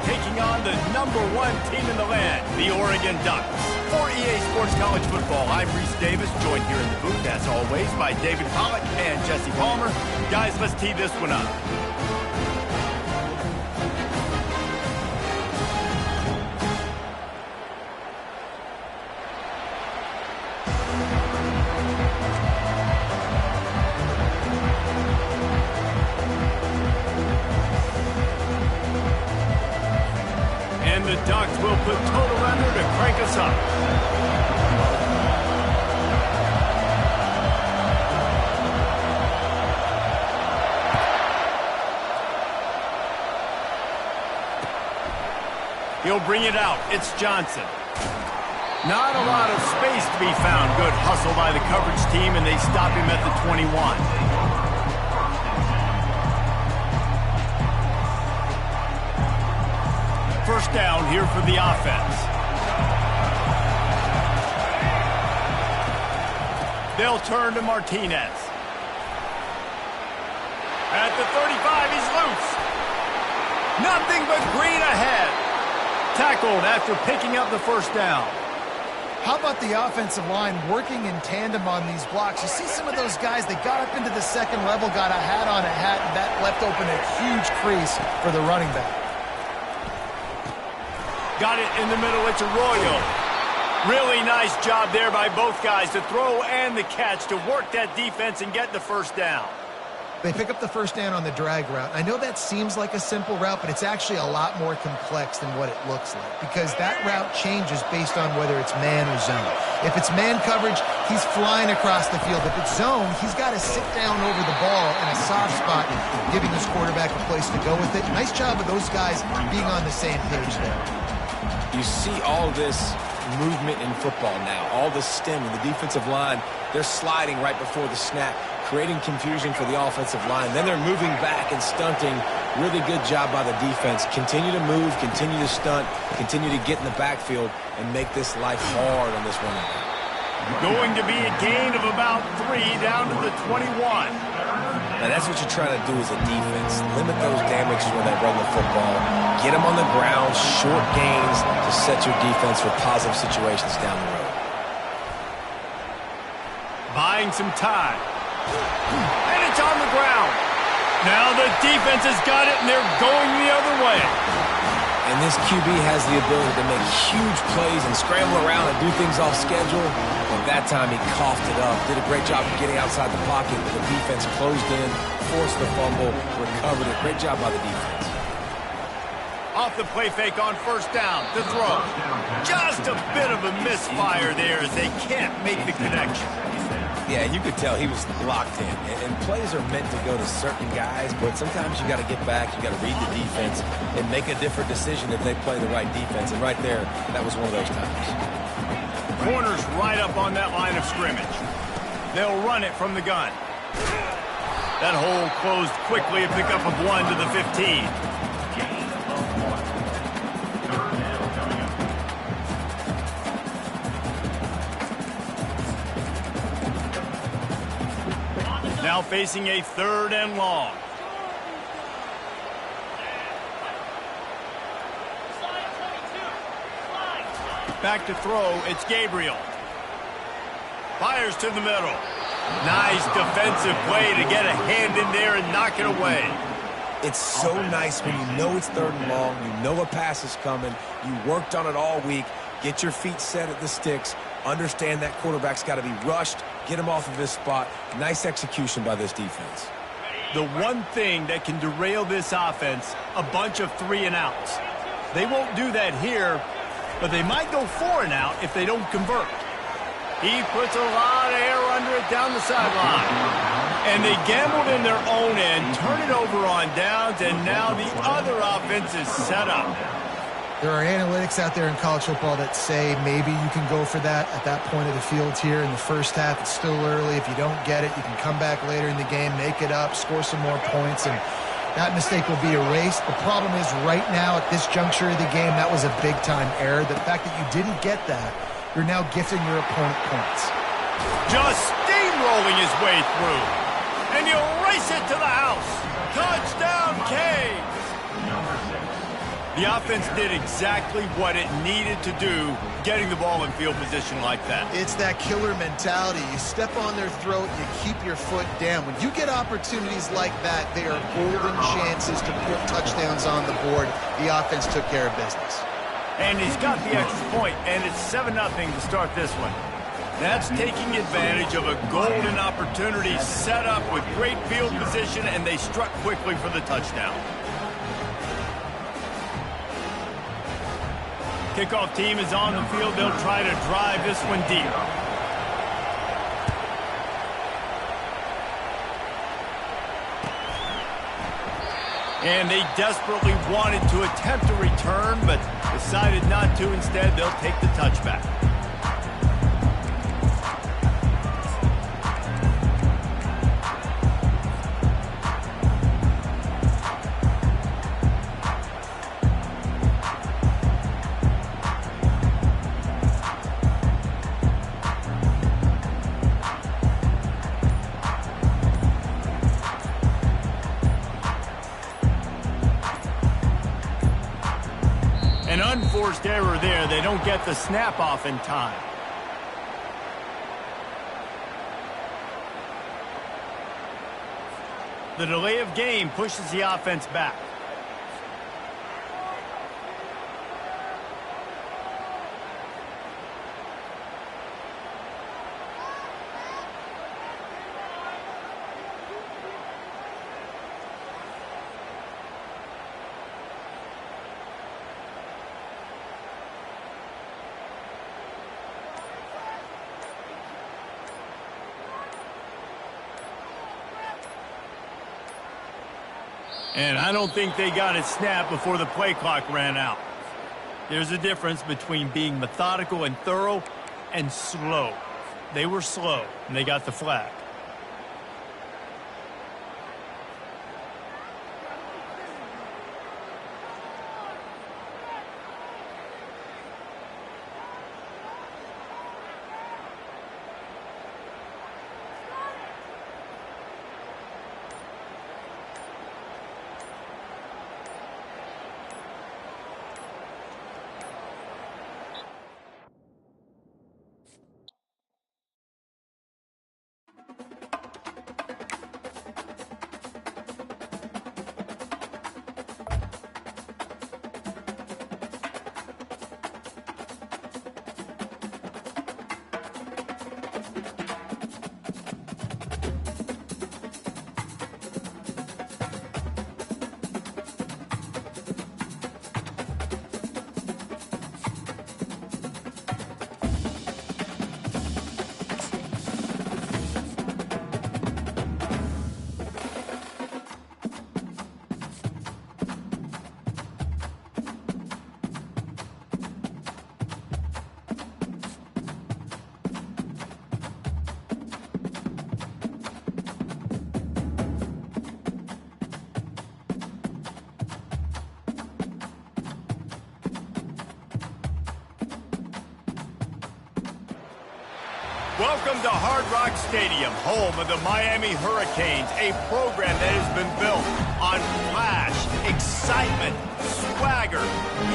taking on the number 1 team in the land, the Oregon Ducks. For EA Sports College Football, I'm Reese Davis, joined here in the booth, as always, by David Pollack and Jesse Palmer. Guys, let's tee this one up. And the Ducks will put total under to crank us up. He'll bring it out. It's Johnson. Not a lot of space to be found. Good hustle by the coverage team, and they stop him at the 21. First down here for the offense. They'll turn to Martinez. At the 35, he's loose. Nothing but green ahead. Tackled after picking up the first down. How about the offensive line working in tandem on these blocks? You see some of those guys, they got up into the second level, got a hat on a hat, and that left open a huge crease for the running back. Got it in the middle. It's Arroyo. Really nice job there by both guys, the throw and the catch, to work that defense and get the first down. They pick up the first down on the drag route. I know that seems like a simple route, but it's actually a lot more complex than what it looks like, because that route changes based on whether it's man or zone. If it's man coverage, he's flying across the field. If it's zone, he's got to sit down over the ball in a soft spot, giving his quarterback a place to go with it. Nice job of those guys being on the same page there. You see all this movement in football now, all the stem and the defensive line. They're sliding right before the snap, creating confusion for the offensive line. Then they're moving back and stunting. Really good job by the defense. Continue to move, continue to stunt, continue to get in the backfield and make this life hard on this running back. Going to be a gain of about 3 down to the 21. Now that's what you're trying to do as a defense. Limit those damages when they run the football. Get them on the ground, short gains to set your defense for positive situations down the road. Buying some time. And it's on the ground. Now the defense has got it, and they're going the other way. And this QB has the ability to make huge plays and scramble around and do things off schedule. But that time he coughed it up. Did a great job of getting outside the pocket. The defense closed in, forced the fumble, recovered it. Great job by the defense. Off the play fake on first down to throw. Just a bit of a misfire there as they can't make the connection. Yeah, and you could tell he was locked in. And plays are meant to go to certain guys, but sometimes you got to get back, you got to read the defense, and make a different decision if they play the right defense. And right there, that was one of those times. Corner's right up on that line of scrimmage. They'll run it from the gun. That hole closed quickly, a pickup of 1 to the 15. Now facing a 3rd and long. Back to throw, it's Gabriel. Fires to the middle. Nice defensive play to get a hand in there and knock it away. It's so nice when you know it's 3rd and long, you know a pass is coming, you worked on it all week, get your feet set at the sticks, understand that quarterback's got to be rushed, get him off of his spot. Nice execution by this defense. The one thing that can derail this offense, a bunch of 3 and outs. They won't do that here, but they might go 4 and out if they don't convert. He puts a lot of air under it down the sideline. And they gambled in their own end, turn it over on downs, and now the other offense is set up. There are analytics out there in college football that say maybe you can go for that at that point of the field here in the first half. It's still early. If you don't get it, you can come back later in the game, make it up, score some more points, and that mistake will be erased. The problem is right now at this juncture of the game, that was a big-time error. The fact that you didn't get that, you're now gifting your opponent points. Just steamrolling his way through. And you race it to the house. Touchdown, Canes! The offense did exactly what it needed to do, getting the ball in field position like that. It's that killer mentality. You step on their throat, you keep your foot down. When you get opportunities like that, they are golden chances to put touchdowns on the board. The offense took care of business. And he's got the extra point, and it's 7-0 to start this one. That's taking advantage of a golden opportunity set up with great field position, and they struck quickly for the touchdown. Kickoff team is on the field. They'll try to drive this one deep. And they desperately wanted to attempt a return, but decided not to. Instead, they'll take the touchback. An unforced error there. They don't get the snap off in time. The delay of game pushes the offense back. And I don't think they got it snapped before the play clock ran out. There's a difference between being methodical and thorough and slow. They were slow, and they got the flag. Welcome to Hard Rock Stadium, home of the Miami Hurricanes, a program that has been built on flash, excitement, swagger,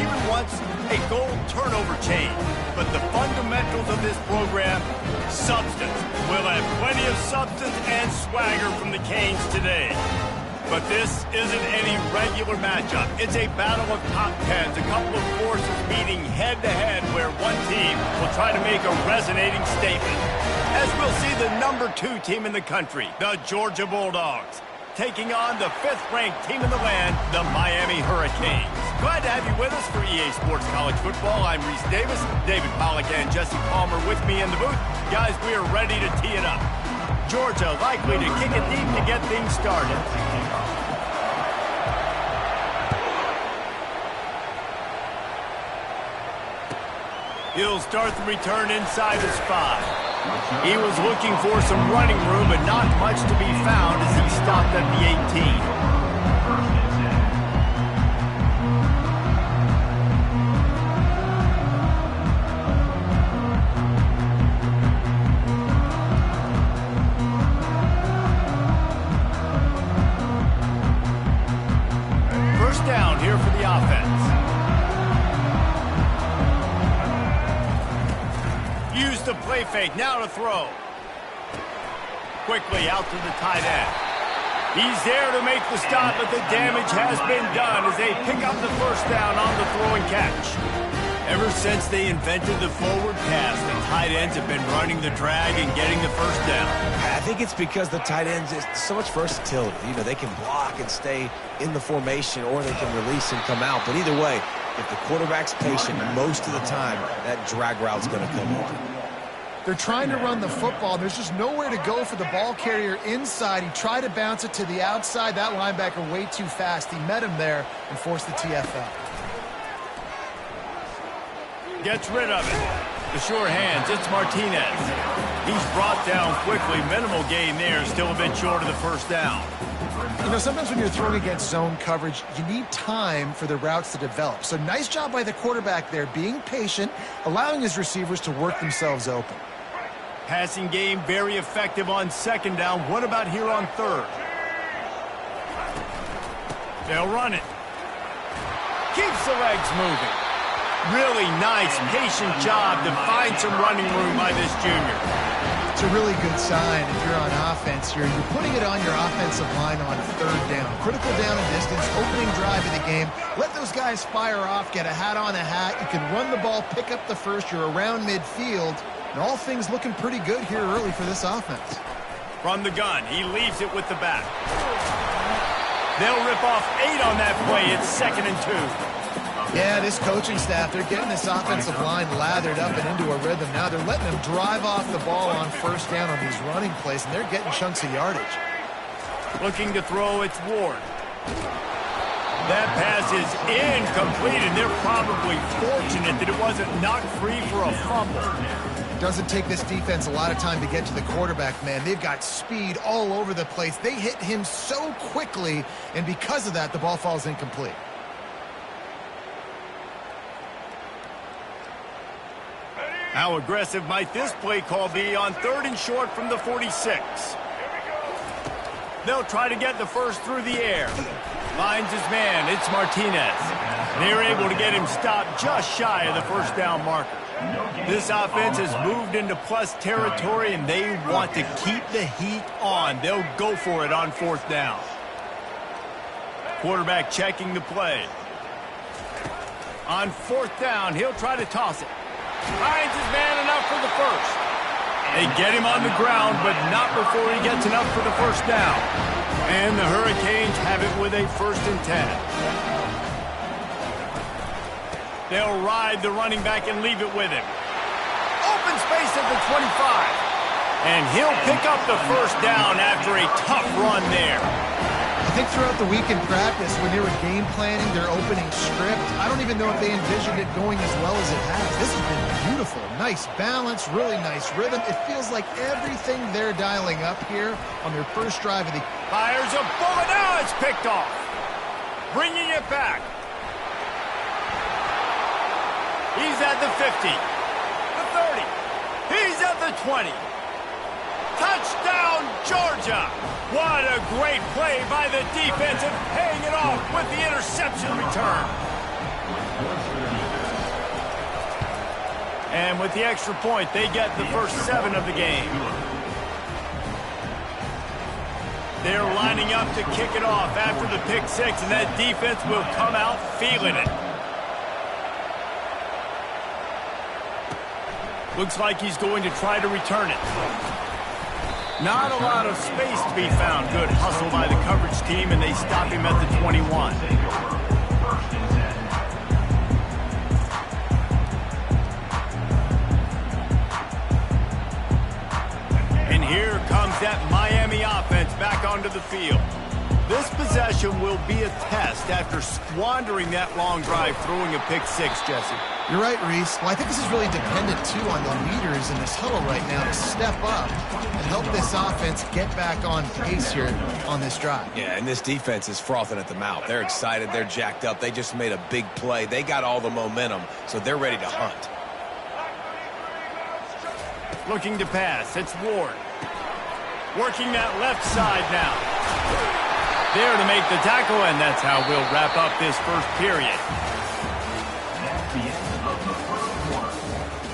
even once a goal turnover chain. But the fundamentals of this program, substance. We'll have plenty of substance and swagger from the Canes today. But this isn't any regular matchup. It's a battle of top tens, a couple of forces meeting head-to-head where one team will try to make a resonating statement. As we'll see the number 2 team in the country, the Georgia Bulldogs, taking on the 5th-ranked team in the land, the Miami Hurricanes. Glad to have you with us for EA Sports College Football. I'm Reese Davis, David Pollack and Jesse Palmer with me in the booth. Guys, we are ready to tee it up. Georgia likely to kick it deep to get things started. He'll start the return inside his 5. He was looking for some running room, but not much to be found as he stopped at the 18. First down here for the offense. Use the play fake, now to throw. Quickly out to the tight end. He's there to make the stop, but the damage has been done as they pick up the first down on the throw and catch. Ever since they invented the forward pass, the tight ends have been running the drag and getting the first down. I think it's because the tight ends is so much versatility. You know, they can block and stay in the formation, or they can release and come out. But either way, if the quarterback's patient, most of the time, that drag route's going to come open. They're trying to run the football. There's just nowhere to go for the ball carrier inside. He tried to bounce it to the outside. That linebacker way too fast. He met him there and forced the TFL. Gets rid of it. The sure hands, it's Martinez. He's brought down quickly. Minimal gain there, still a bit short of the first down. You know, sometimes when you're throwing against zone coverage, you need time for the routes to develop. So nice job by the quarterback there, being patient, allowing his receivers to work themselves open. Passing game very effective on second down. What about here on third? They'll run it. Keeps the legs moving. Really nice, patient job to find some running room by this junior. It's a really good sign if you're on offense here. You're putting it on your offensive line on third down. Critical down and distance, opening drive of the game. Let those guys fire off, get a hat on a hat. You can run the ball, pick up the first. You're around midfield. And all things looking pretty good here early for this offense. From the gun, he leaves it with the back. They'll rip off 8 on that play. It's 2nd and 2. Yeah, this coaching staff, they're getting this offensive line lathered up and into a rhythm. Now they're letting them drive off the ball on first down on these running plays, and they're getting chunks of yardage. Looking to throw, it's Ward. That pass is incomplete, and they're probably fortunate that it wasn't knocked free for a fumble. Doesn't take this defense a lot of time to get to the quarterback, man. They've got speed all over the place. They hit him so quickly, and because of that, the ball falls incomplete. How aggressive might this play call be on 3rd and short from the 46? They'll try to get the first through the air. Finds his man. It's Martinez. They're able to get him stopped just shy of the first down marker. This offense has moved into plus territory, and they want to keep the heat on. They'll go for it on 4th down. Quarterback checking the play. On 4th down, he'll try to toss it. Finds his man enough for the first. They get him on the ground, but not before he gets enough for the first down. And the Hurricanes have it with a 1st and 10. They'll ride the running back and leave it with him. Open space at the 25. And he'll pick up the first down after a tough run there. I think throughout the week in practice, when they were game planning their opening script, I don't even know if they envisioned it going as well as it has. This has been beautiful. Nice balance, really nice rhythm. It feels like everything they're dialing up here on their first drive of the... Fires a bullet. Now it's picked off. Bringing it back. He's at the 50. The 30. He's at the the 20. Touchdown, Georgia! What a great play by the defensive, paying it off with the interception return. And with the extra point, they get the first 7 of the game. They're lining up to kick it off after the pick 6, and that defense will come out feeling it. Looks like he's going to try to return it. Not a lot of space to be found. Good hustle by the coverage team, and they stop him at the 21. And here comes that Miami offense back onto the field. This possession will be a test after squandering that long drive, throwing a pick 6, Jesse. You're right, Reese. Well, I think this is really dependent, too, on the leaders in this huddle right now to step up and help this offense get back on pace here on this drive. Yeah, and this defense is frothing at the mouth. They're excited. They're jacked up. They just made a big play. They got all the momentum, so they're ready to hunt. Looking to pass. It's Ward. Working that left side now. There to make the tackle, and that's how we'll wrap up this first period. That's the end of the first quarter.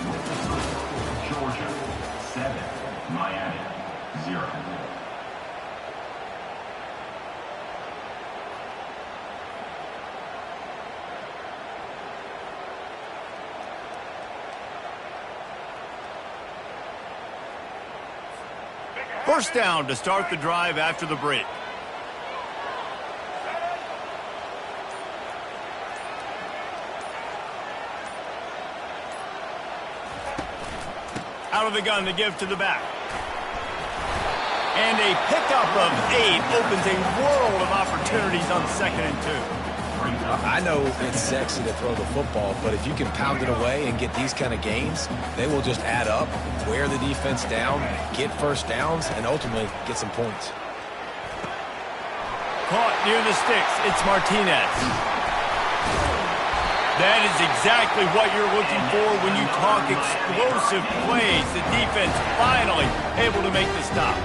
With the score, Georgia 7, Miami 0. First down to start the drive after the break. Out of the gun to give to the back. And a pickup of 8 opens a world of opportunities on 2nd and 2. I know it's sexy to throw the football, but if you can pound it away and get these kind of gains, they will just add up, wear the defense down, get first downs, and ultimately get some points. Caught near the sticks. It's Martinez. That is exactly what you're looking for when you talk explosive plays. The defense finally able to make the stop.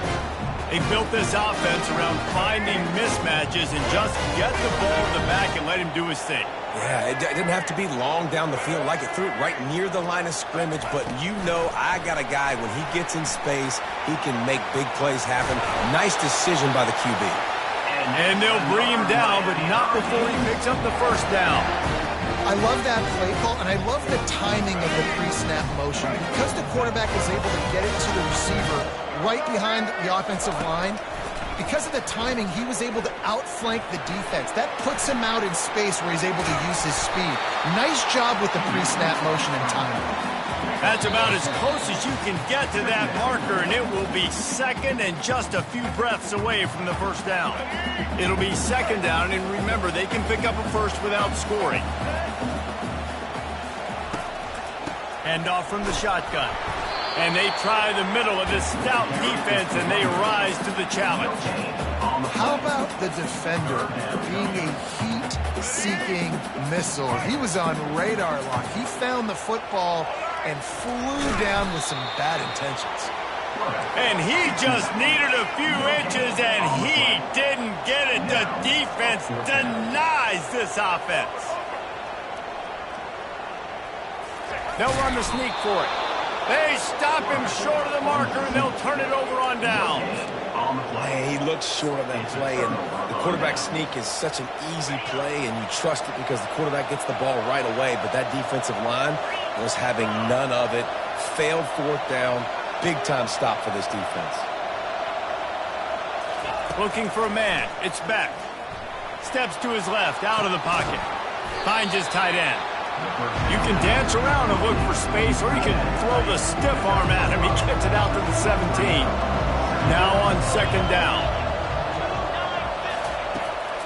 They built this offense around finding mismatches and just get the ball in the back and let him do his thing. Yeah, it didn't have to be long down the field. Like it threw it right near the line of scrimmage, but you know I got a guy, when he gets in space, he can make big plays happen. Nice decision by the QB. And they'll bring him down, but not before he picks up the first down. I love that play call, and I love the timing of the pre-snap motion. Because the quarterback is able to get it to the receiver right behind the offensive line, because of the timing, he was able to outflank the defense. That puts him out in space where he's able to use his speed. Nice job with the pre-snap motion and timing. That's about as close as you can get to that marker, and it will be 2nd and just a few breaths away from the first down. It'll be 2nd down, and remember, they can pick up a first without scoring. Hand off from the shotgun. And they try the middle of this stout defense, and they rise to the challenge. How about the defender being a heat-seeking missile? He was on radar lock. He found the football and flew down with some bad intentions. And he just needed a few inches, and he didn't get it. The defense denies this offense. They'll run the sneak for it. They stop him short of the marker, and they'll turn it over on downs. He looks short of that play, and the quarterback sneak is such an easy play, and you trust it because the quarterback gets the ball right away, but that defensive line was having none of it. Failed 4th down. Big-time stop for this defense. Looking for a man. It's Beck. Steps to his left, out of the pocket. Finds his tight end. You can dance around and look for space, or you can throw the stiff arm at him. He gets it out to the 17. Now on 2nd down.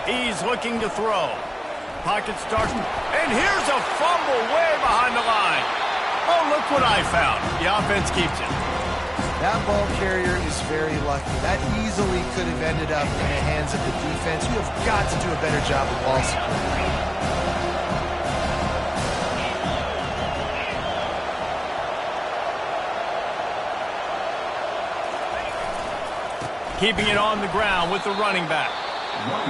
He's looking to throw. Pocket starts, and here's a fumble way behind the line. Oh, look what I found. The offense keeps it. That ball carrier is very lucky. That easily could have ended up in the hands of the defense. You have got to do a better job of ball security. keeping it on the ground with the running back.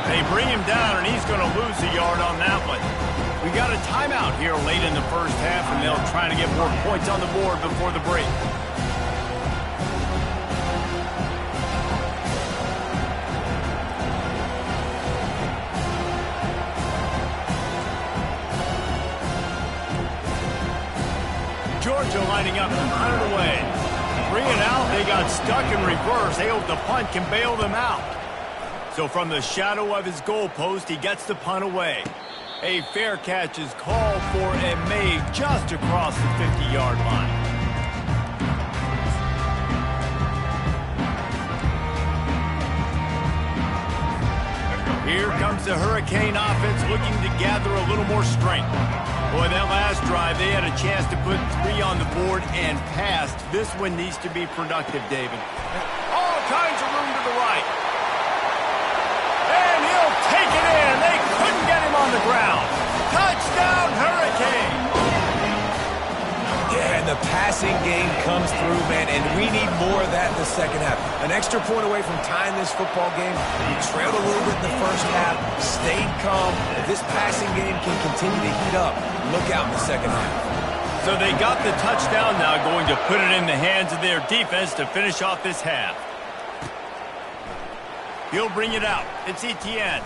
They bring him down, and he's going to lose a yard on that one. We got a timeout here late in the first half, and they'll try to get more points on the board before the break. Georgia lining up and running away. Bring it out. They got stuck in reverse. They hope the punt can bail them out. So from the shadow of his goalpost, he gets the punt away. A fair catch is called for and made just across the 50-yard line. Here comes the Hurricane offense looking to gather a little more strength. Boy, that last drive, they had a chance to put 3 on the board and passed. This one needs to be productive, David. All kinds of room to the right. And he'll take it in. They couldn't get him on the ground. Touchdown, Hurricane. Yeah, and the passing game comes through, man, and we need more of that in the second half. An extra point away from tying this football game. We trailed a little bit in the first half, stayed calm. If this passing game can continue to heat up, look out in the second half. So they got the touchdown now, going to put it in the hands of their defense to finish off this half. He'll bring it out. It's Etienne.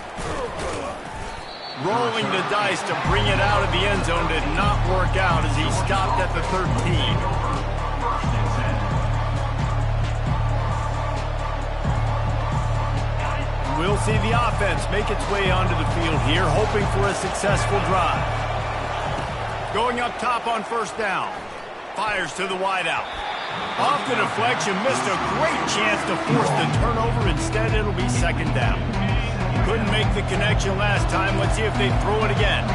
Rolling the dice to bring it out of the end zone did not work out as he stopped at the 13. We'll see the offense make its way onto the field here, hoping for a successful drive. Going up top on first down. Fires to the wideout. Off the deflection, missed a great chance to force the turnover. Instead, it'll be second down. Couldn't make the connection last time. Let's see if they throw it again.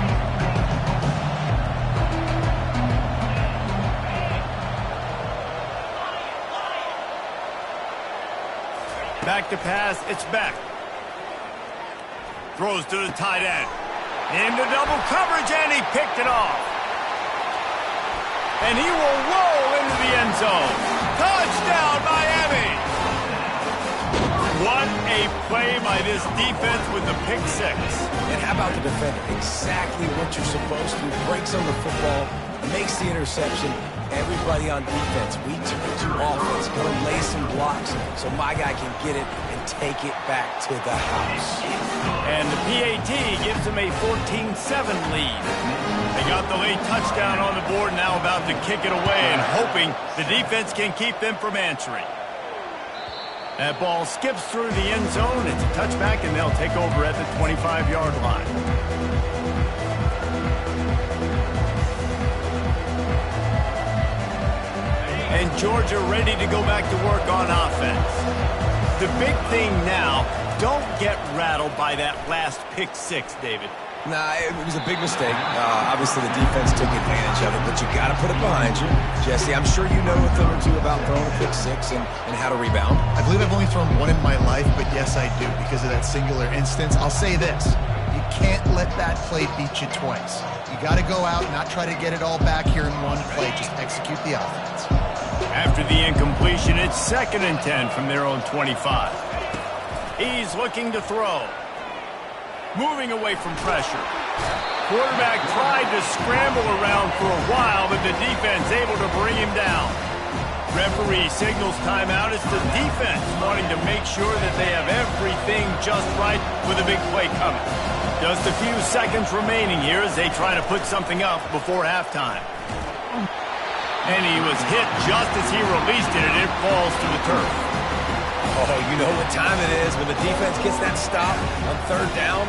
Back to pass, it's Beck. Throws to the tight end. Into double coverage, and he picked it off. And he will roll into the end zone. Touchdown, Miami! What a play by this defense with the pick six. And how about the defender? Exactly what you're supposed to. Breaks on the football, makes the interception. Everybody on defense, we turn to offense. Gonna lay some blocks so my guy can get it and take it back to the house. And the PAT gives them a 14-7 lead. They got the late touchdown on the board, now about to kick it away and hoping the defense can keep them from answering. That ball skips through the end zone. It's a touchback, and they'll take over at the 25-yard line. And Georgia ready to go back to work on offense. The big thing now, don't get rattled by that last pick six, David. Nah, it was a big mistake. Obviously, the defense took advantage of it, but you got to put it behind you. Jesse, I'm sure you know a thing or two about throwing a pick six and how to rebound. I believe I've only thrown one in my life, but yes, I do because of that singular instance. I'll say this. You can't let that play beat you twice. You got to go out and not try to get it all back here in one play. Just execute the offense. After the incompletion, it's 2nd and 10 from their own 25. He's looking to throw. Moving away from pressure. Quarterback tried to scramble around for a while, but the defense able to bring him down. Referee signals timeout. It's the defense wanting to make sure that they have everything just right with a big play coming. Just a few seconds remaining here as they try to put something up before halftime. And he was hit just as he released it, and it falls to the turf. Oh, you know what time it is when the defense gets that stop on third down.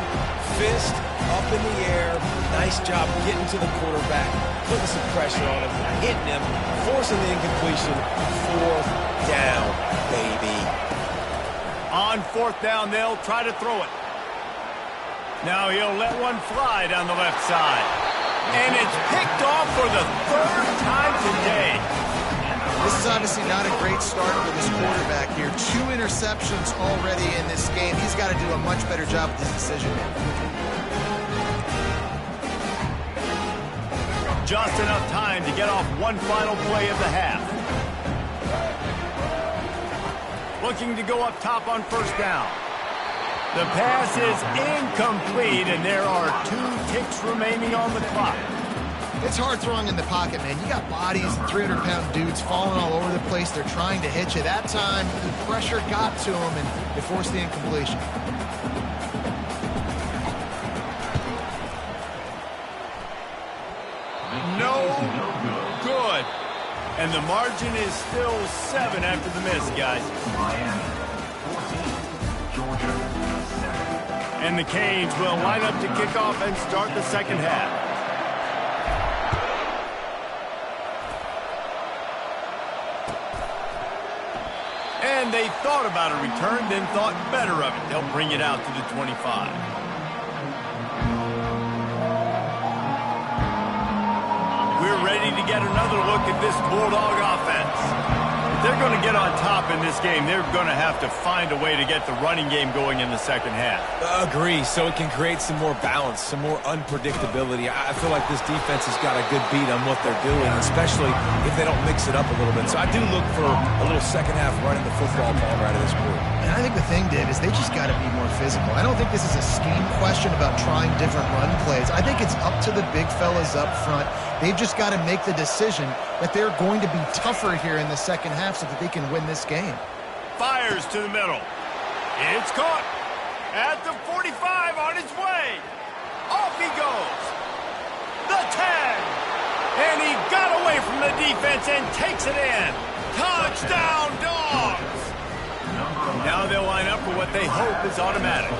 Fist up in the air. Nice job getting to the quarterback, putting some pressure on him, hitting him, forcing the incompletion. 4th down, baby. On 4th down, they'll try to throw it. Now he'll let one fly down the left side. And it's picked off for the 3rd time today. This is obviously not a great start for this quarterback here. 2 interceptions already in this game. He's got to do a much better job with his decision making. Just enough time to get off one final play of the half. looking to go up top on first down. The pass is incomplete, and there are 2 ticks remaining on the clock. It's hard throwing in the pocket, man. You got bodies and 300-pound dudes falling all over the place. They're trying to hit you. That time, the pressure got to them, and they forced the incompletion. No good. And the margin is still 7 after the miss, guys. Miami 14, Georgia 7. And the Canes will line up to kick off and start the second half. And they thought about a return, then thought better of it. They'll bring it out to the 25. We're ready to get another look at this Bulldog offense. If they're going to get on top in this game, they're going to have to find a way to get the running game going in the second half. Agree, so it can create some more balance, some more unpredictability. I feel like this defense has got a good beat on what they're doing, especially if they don't mix it up a little bit. So I do look for a little second half running the football ball right out of this group. And I think the thing, Dave, is they just got to be more physical. I don't think this is a scheme question about trying different run plays. I think it's up to the big fellas up front. They've just got to make the decision that they're going to be tougher here in the second half so that they can win this game. Fires to the middle. It's caught at the 45 on its way. Off he goes. The 10. And he got away from the defense and takes it in. Touchdown, Dogs. Now they'll line up for what they hope is automatic.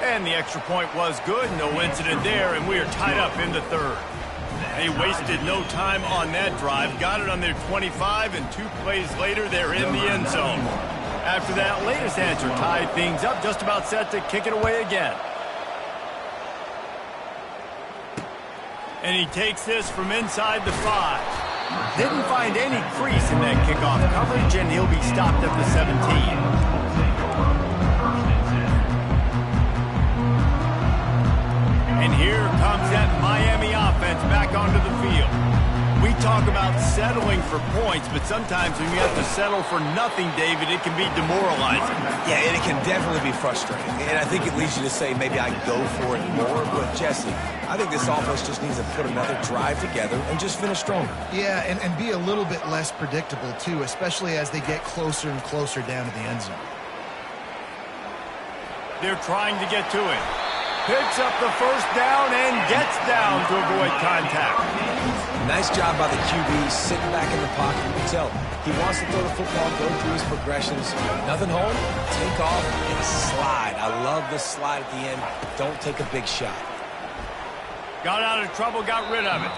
And the extra point was good. No incident there, and we are tied up in the third. They wasted no time on that drive. Got it on their 25, and 2 plays later, they're in the end zone. After that latest answer tied things up, just about set to kick it away again. And he takes this from inside the 5. Didn't find any crease in that kickoff coverage, and he'll be stopped at the 17. And here comes that Miami offense back onto the field. We talk about settling for points, but sometimes when you have to settle for nothing, David, it can be demoralizing. Yeah, and it can definitely be frustrating. And I think it leads you to say maybe I go for it more. But, Jesse, I think this offense just needs to put another drive together and just finish stronger. Yeah, and be a little bit less predictable, too, especially as they get closer and closer down to the end zone. They're trying to get to it. Picks up the first down and gets down to avoid contact. Nice job by the QB, sitting back in the pocket. You can tell he wants to throw the football, go through his progressions. Nothing home, take off, and slide. I love the slide at the end. Don't take a big shot. Got out of trouble, got rid of it.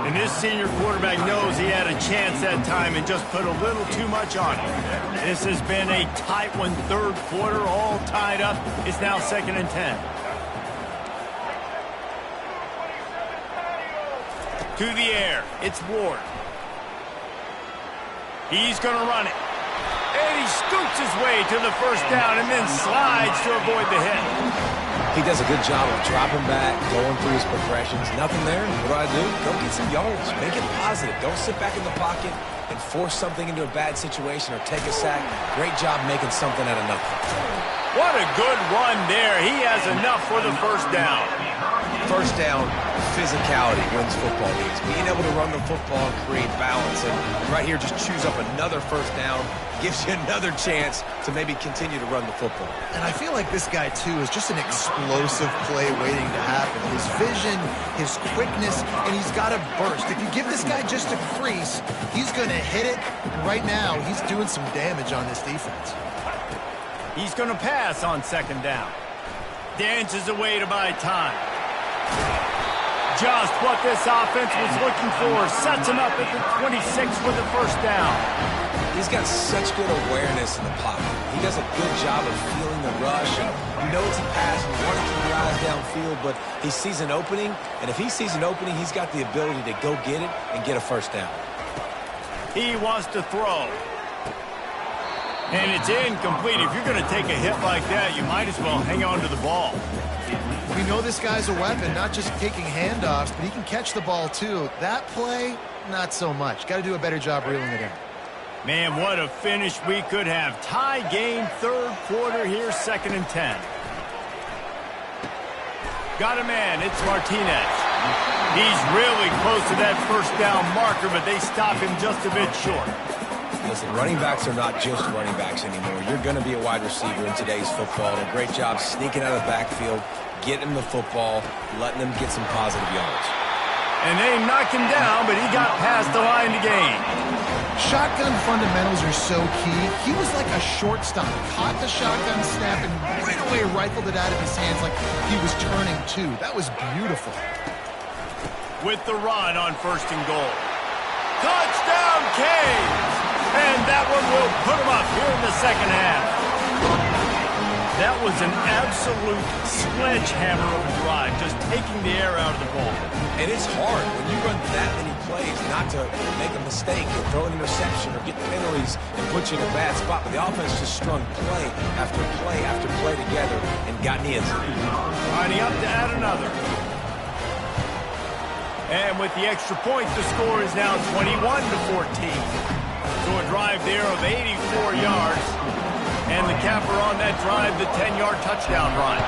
And this senior quarterback knows he had a chance that time and just put a little too much on it. This has been a tight one, third quarter, all tied up. It's now 2nd and 10. To the air, it's Ward. He's going to run it. And he scoots his way to the first down and then slides to avoid the hit. He does a good job of dropping back, going through his progressions. Nothing there. What do? Go get some yards. Make it positive. Don't sit back in the pocket and force something into a bad situation or take a sack. Great job making something out of nothing. What a good run there. He has enough for the first down. First down, physicality wins football games. Being able to run the football and create balance. And right here, just choose up another first down. Gives you another chance to maybe continue to run the football. And I feel like this guy, too, is just an explosive play waiting to happen. His vision, his quickness, and he's got a burst. If you give this guy just a crease, he's going to hit it. And right now, he's doing some damage on this defense. He's going to pass on 2nd down. Dances away to buy time. Just what this offense was looking for. Sets him up at the 26 for the first down. He's got such good awareness in the pocket. He does a good job of feeling the rush. And you know it's a pass, and you want to keep your eyes downfield, but he sees an opening, and if he sees an opening, he's got the ability to go get it and get a first down. He wants to throw. And it's incomplete. If you're going to take a hit like that, you might as well hang on to the ball. We know this guy's a weapon, not just taking handoffs, but he can catch the ball, too. That play, not so much. Got to do a better job reeling it in. Man, what a finish we could have. Tie game, third quarter here, 2nd and 10. Got a man, it's Martinez. He's really close to that first down marker, but they stop him just a bit short. Listen, running backs are not just running backs anymore. You're going to be a wide receiver in today's football. And a great job sneaking out of the backfield, getting the football, letting them get some positive yards. And they knocked him down, but he got past the line to gain. Shotgun fundamentals are so key. He was like a shortstop. Caught the shotgun snap and right away rifled it out of his hands like he was turning too. That was beautiful. With the run on 1st and goal. Touchdown, Canes! And that one will put him up here in the 2nd half. That was an absolute sledgehammer of a drive, just taking the air out of the ball. And it's hard when you run that many plays not to make a mistake or throw an interception or get penalties and put you in a bad spot. But the offense just strung play after play after play together and got in the end zone. Lining up to add another. And with the extra point, the score is now 21-14. So a drive there of 84 yards. And the capper on that drive, the 10-yard touchdown run.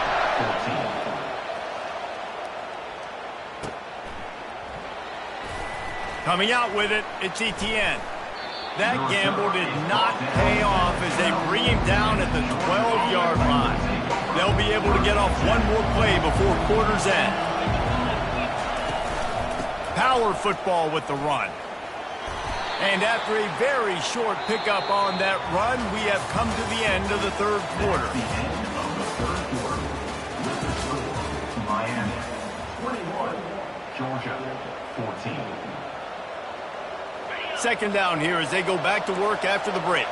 Coming out with it, it's Etienne. That gamble did not pay off as they bring him down at the 12-yard line. They'll be able to get off one more play before quarter's end. Power football with the run. And after a very short pickup on that run, we have come to the end of the third quarter. The end of the third quarter. With the score, Miami 21, Georgia 14. 2nd down here as they go back to work after the break.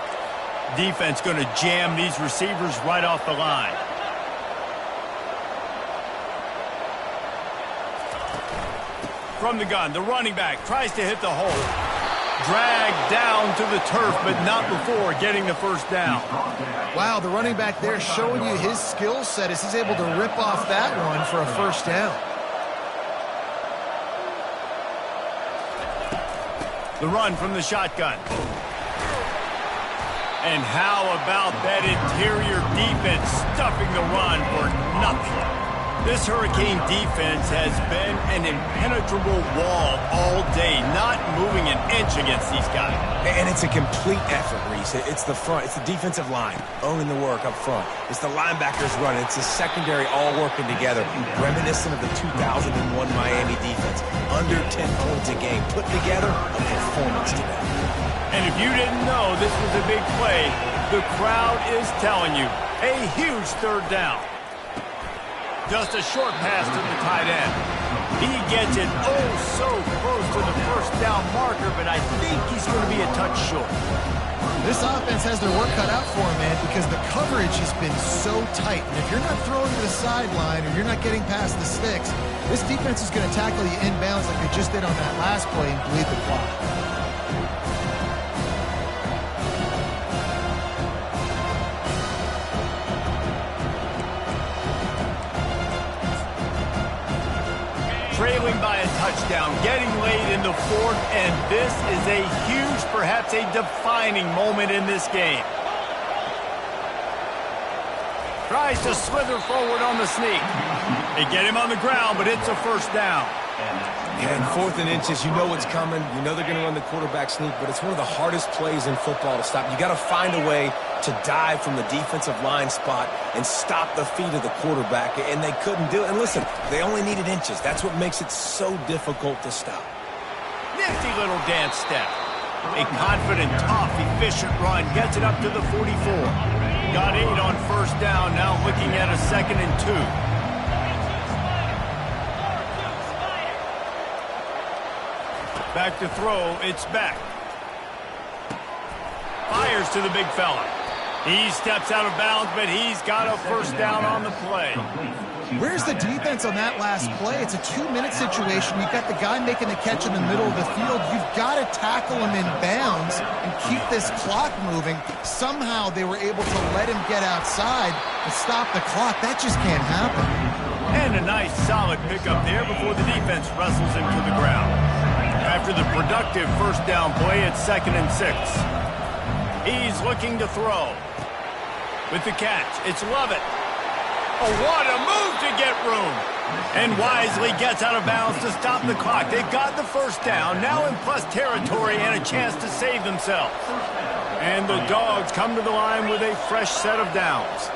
Defense going to jam these receivers right off the line. From the gun, the running back tries to hit the hole. Dragged down to the turf, but not before getting the first down. Wow, the running back there showing you his skill set as he's able to rip off that one for a first down. The run from the shotgun. And how about that interior defense stuffing the run for nothing? This Hurricane defense has been an impenetrable wall all day, not moving an inch against these guys. And it's a complete effort, Reese. It's the front. It's the defensive line owning the work up front. It's the linebackers running. It's the secondary all working together, reminiscent of the 2001 Miami defense. Under 10 points a game, put together a performance today. And if you didn't know this was a big play, the crowd is telling you, a huge third down. Just a short pass to the tight end. He gets it oh so close to the first down marker, but I think he's going to be a touch short. This offense has their work cut out for them, man, because the coverage has been so tight. And if you're not throwing to the sideline or you're not getting past the sticks, this defense is going to tackle you inbounds like they just did on that last play and bleed the clock. Trailing by a touchdown, getting late in the fourth, and this is a huge, perhaps a defining moment in this game. Tries to slither forward on the sneak. They get him on the ground, but it's a first down. And 4th and inches, you know what's coming. You know they're going to run the quarterback sneak, but it's one of the hardest plays in football to stop. You got to find a way to dive from the defensive line spot and stop the feet of the quarterback, and they couldn't do it. And listen, they only needed inches. That's what makes it so difficult to stop. Nifty little dance step. A confident, tough, efficient run gets it up to the 44. Got 8 on first down, now looking at a 2nd and 2. Back to throw, it's back. Fires to the big fella. He steps out of bounds, but he's got a first down on the play. Where's the defense on that last play? It's a 2-minute situation. You've got the guy making the catch in the middle of the field. You've got to tackle him in bounds and keep this clock moving. Somehow they were able to let him get outside and stop the clock. That just can't happen. And a nice solid pickup there before the defense wrestles him to the ground. After the productive first down play, it's 2nd and 6. He's looking to throw. With the catch, it's Lovett. Oh, what a move to get room. And wisely gets out of bounds to stop the clock. They've got the first down, now in plus territory and a chance to save themselves. And the Dogs come to the line with a fresh set of downs.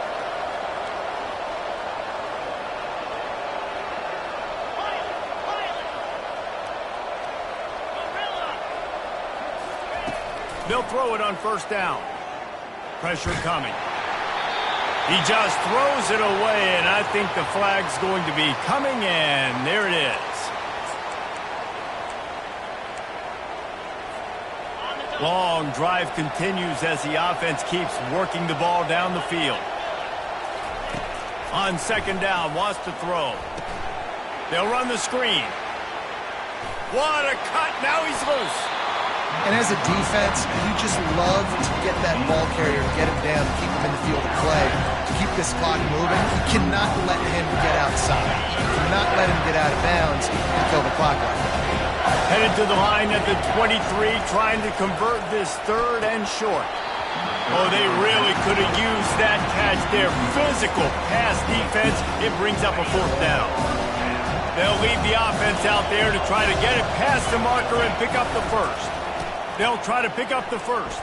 They'll throw it on first down. Pressure coming. He just throws it away, and I think the flag's going to be coming, and there it is. Long drive continues as the offense keeps working the ball down the field. On second down, wants to throw. They'll run the screen. What a cut, now he's loose. And as a defense, you just love to get that ball carrier, get him down, keep him in the field of play, to keep this clock moving. You cannot let him get outside. You cannot let him get out of bounds and kill the clock like that. Headed to the line at the 23, trying to convert this third and short. Oh, they really could have used that catch there. Physical pass defense. It brings up a fourth down. They'll leave the offense out there to try to get it past the marker and pick up the first. They'll try to pick up the first.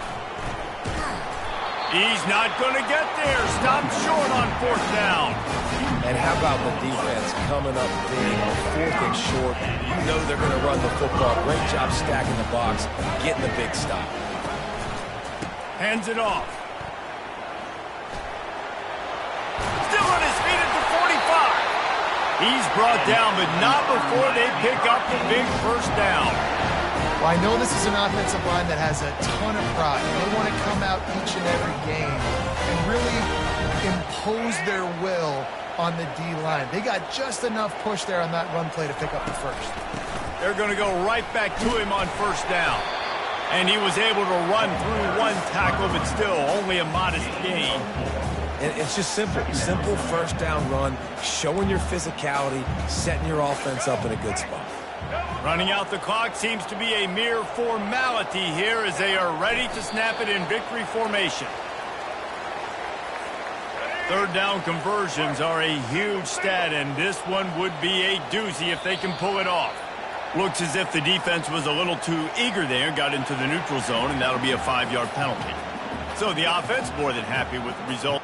He's not going to get there. Stopped short on fourth down. And how about the defense coming up big on fourth and short? You know they're going to run the football. Great job stacking the box, getting the big stop. Hands it off. Still on his feet at the 45. He's brought down, but not before they pick up the big first down. Well, I know this is an offensive line that has a ton of pride. They want to come out each and every game and really impose their will on the D-line. They got just enough push there on that run play to pick up the first. They're going to go right back to him on first down. And he was able to run through one tackle, but still only a modest gain. And it's just simple. Simple first down run, showing your physicality, setting your offense up in a good spot. Running out the clock seems to be a mere formality here as they are ready to snap it in victory formation. Third down conversions are a huge stat, and this one would be a doozy if they can pull it off. Looks as if the defense was a little too eager there, got into the neutral zone, and that'll be a 5-yard penalty. So the offense more than happy with the result.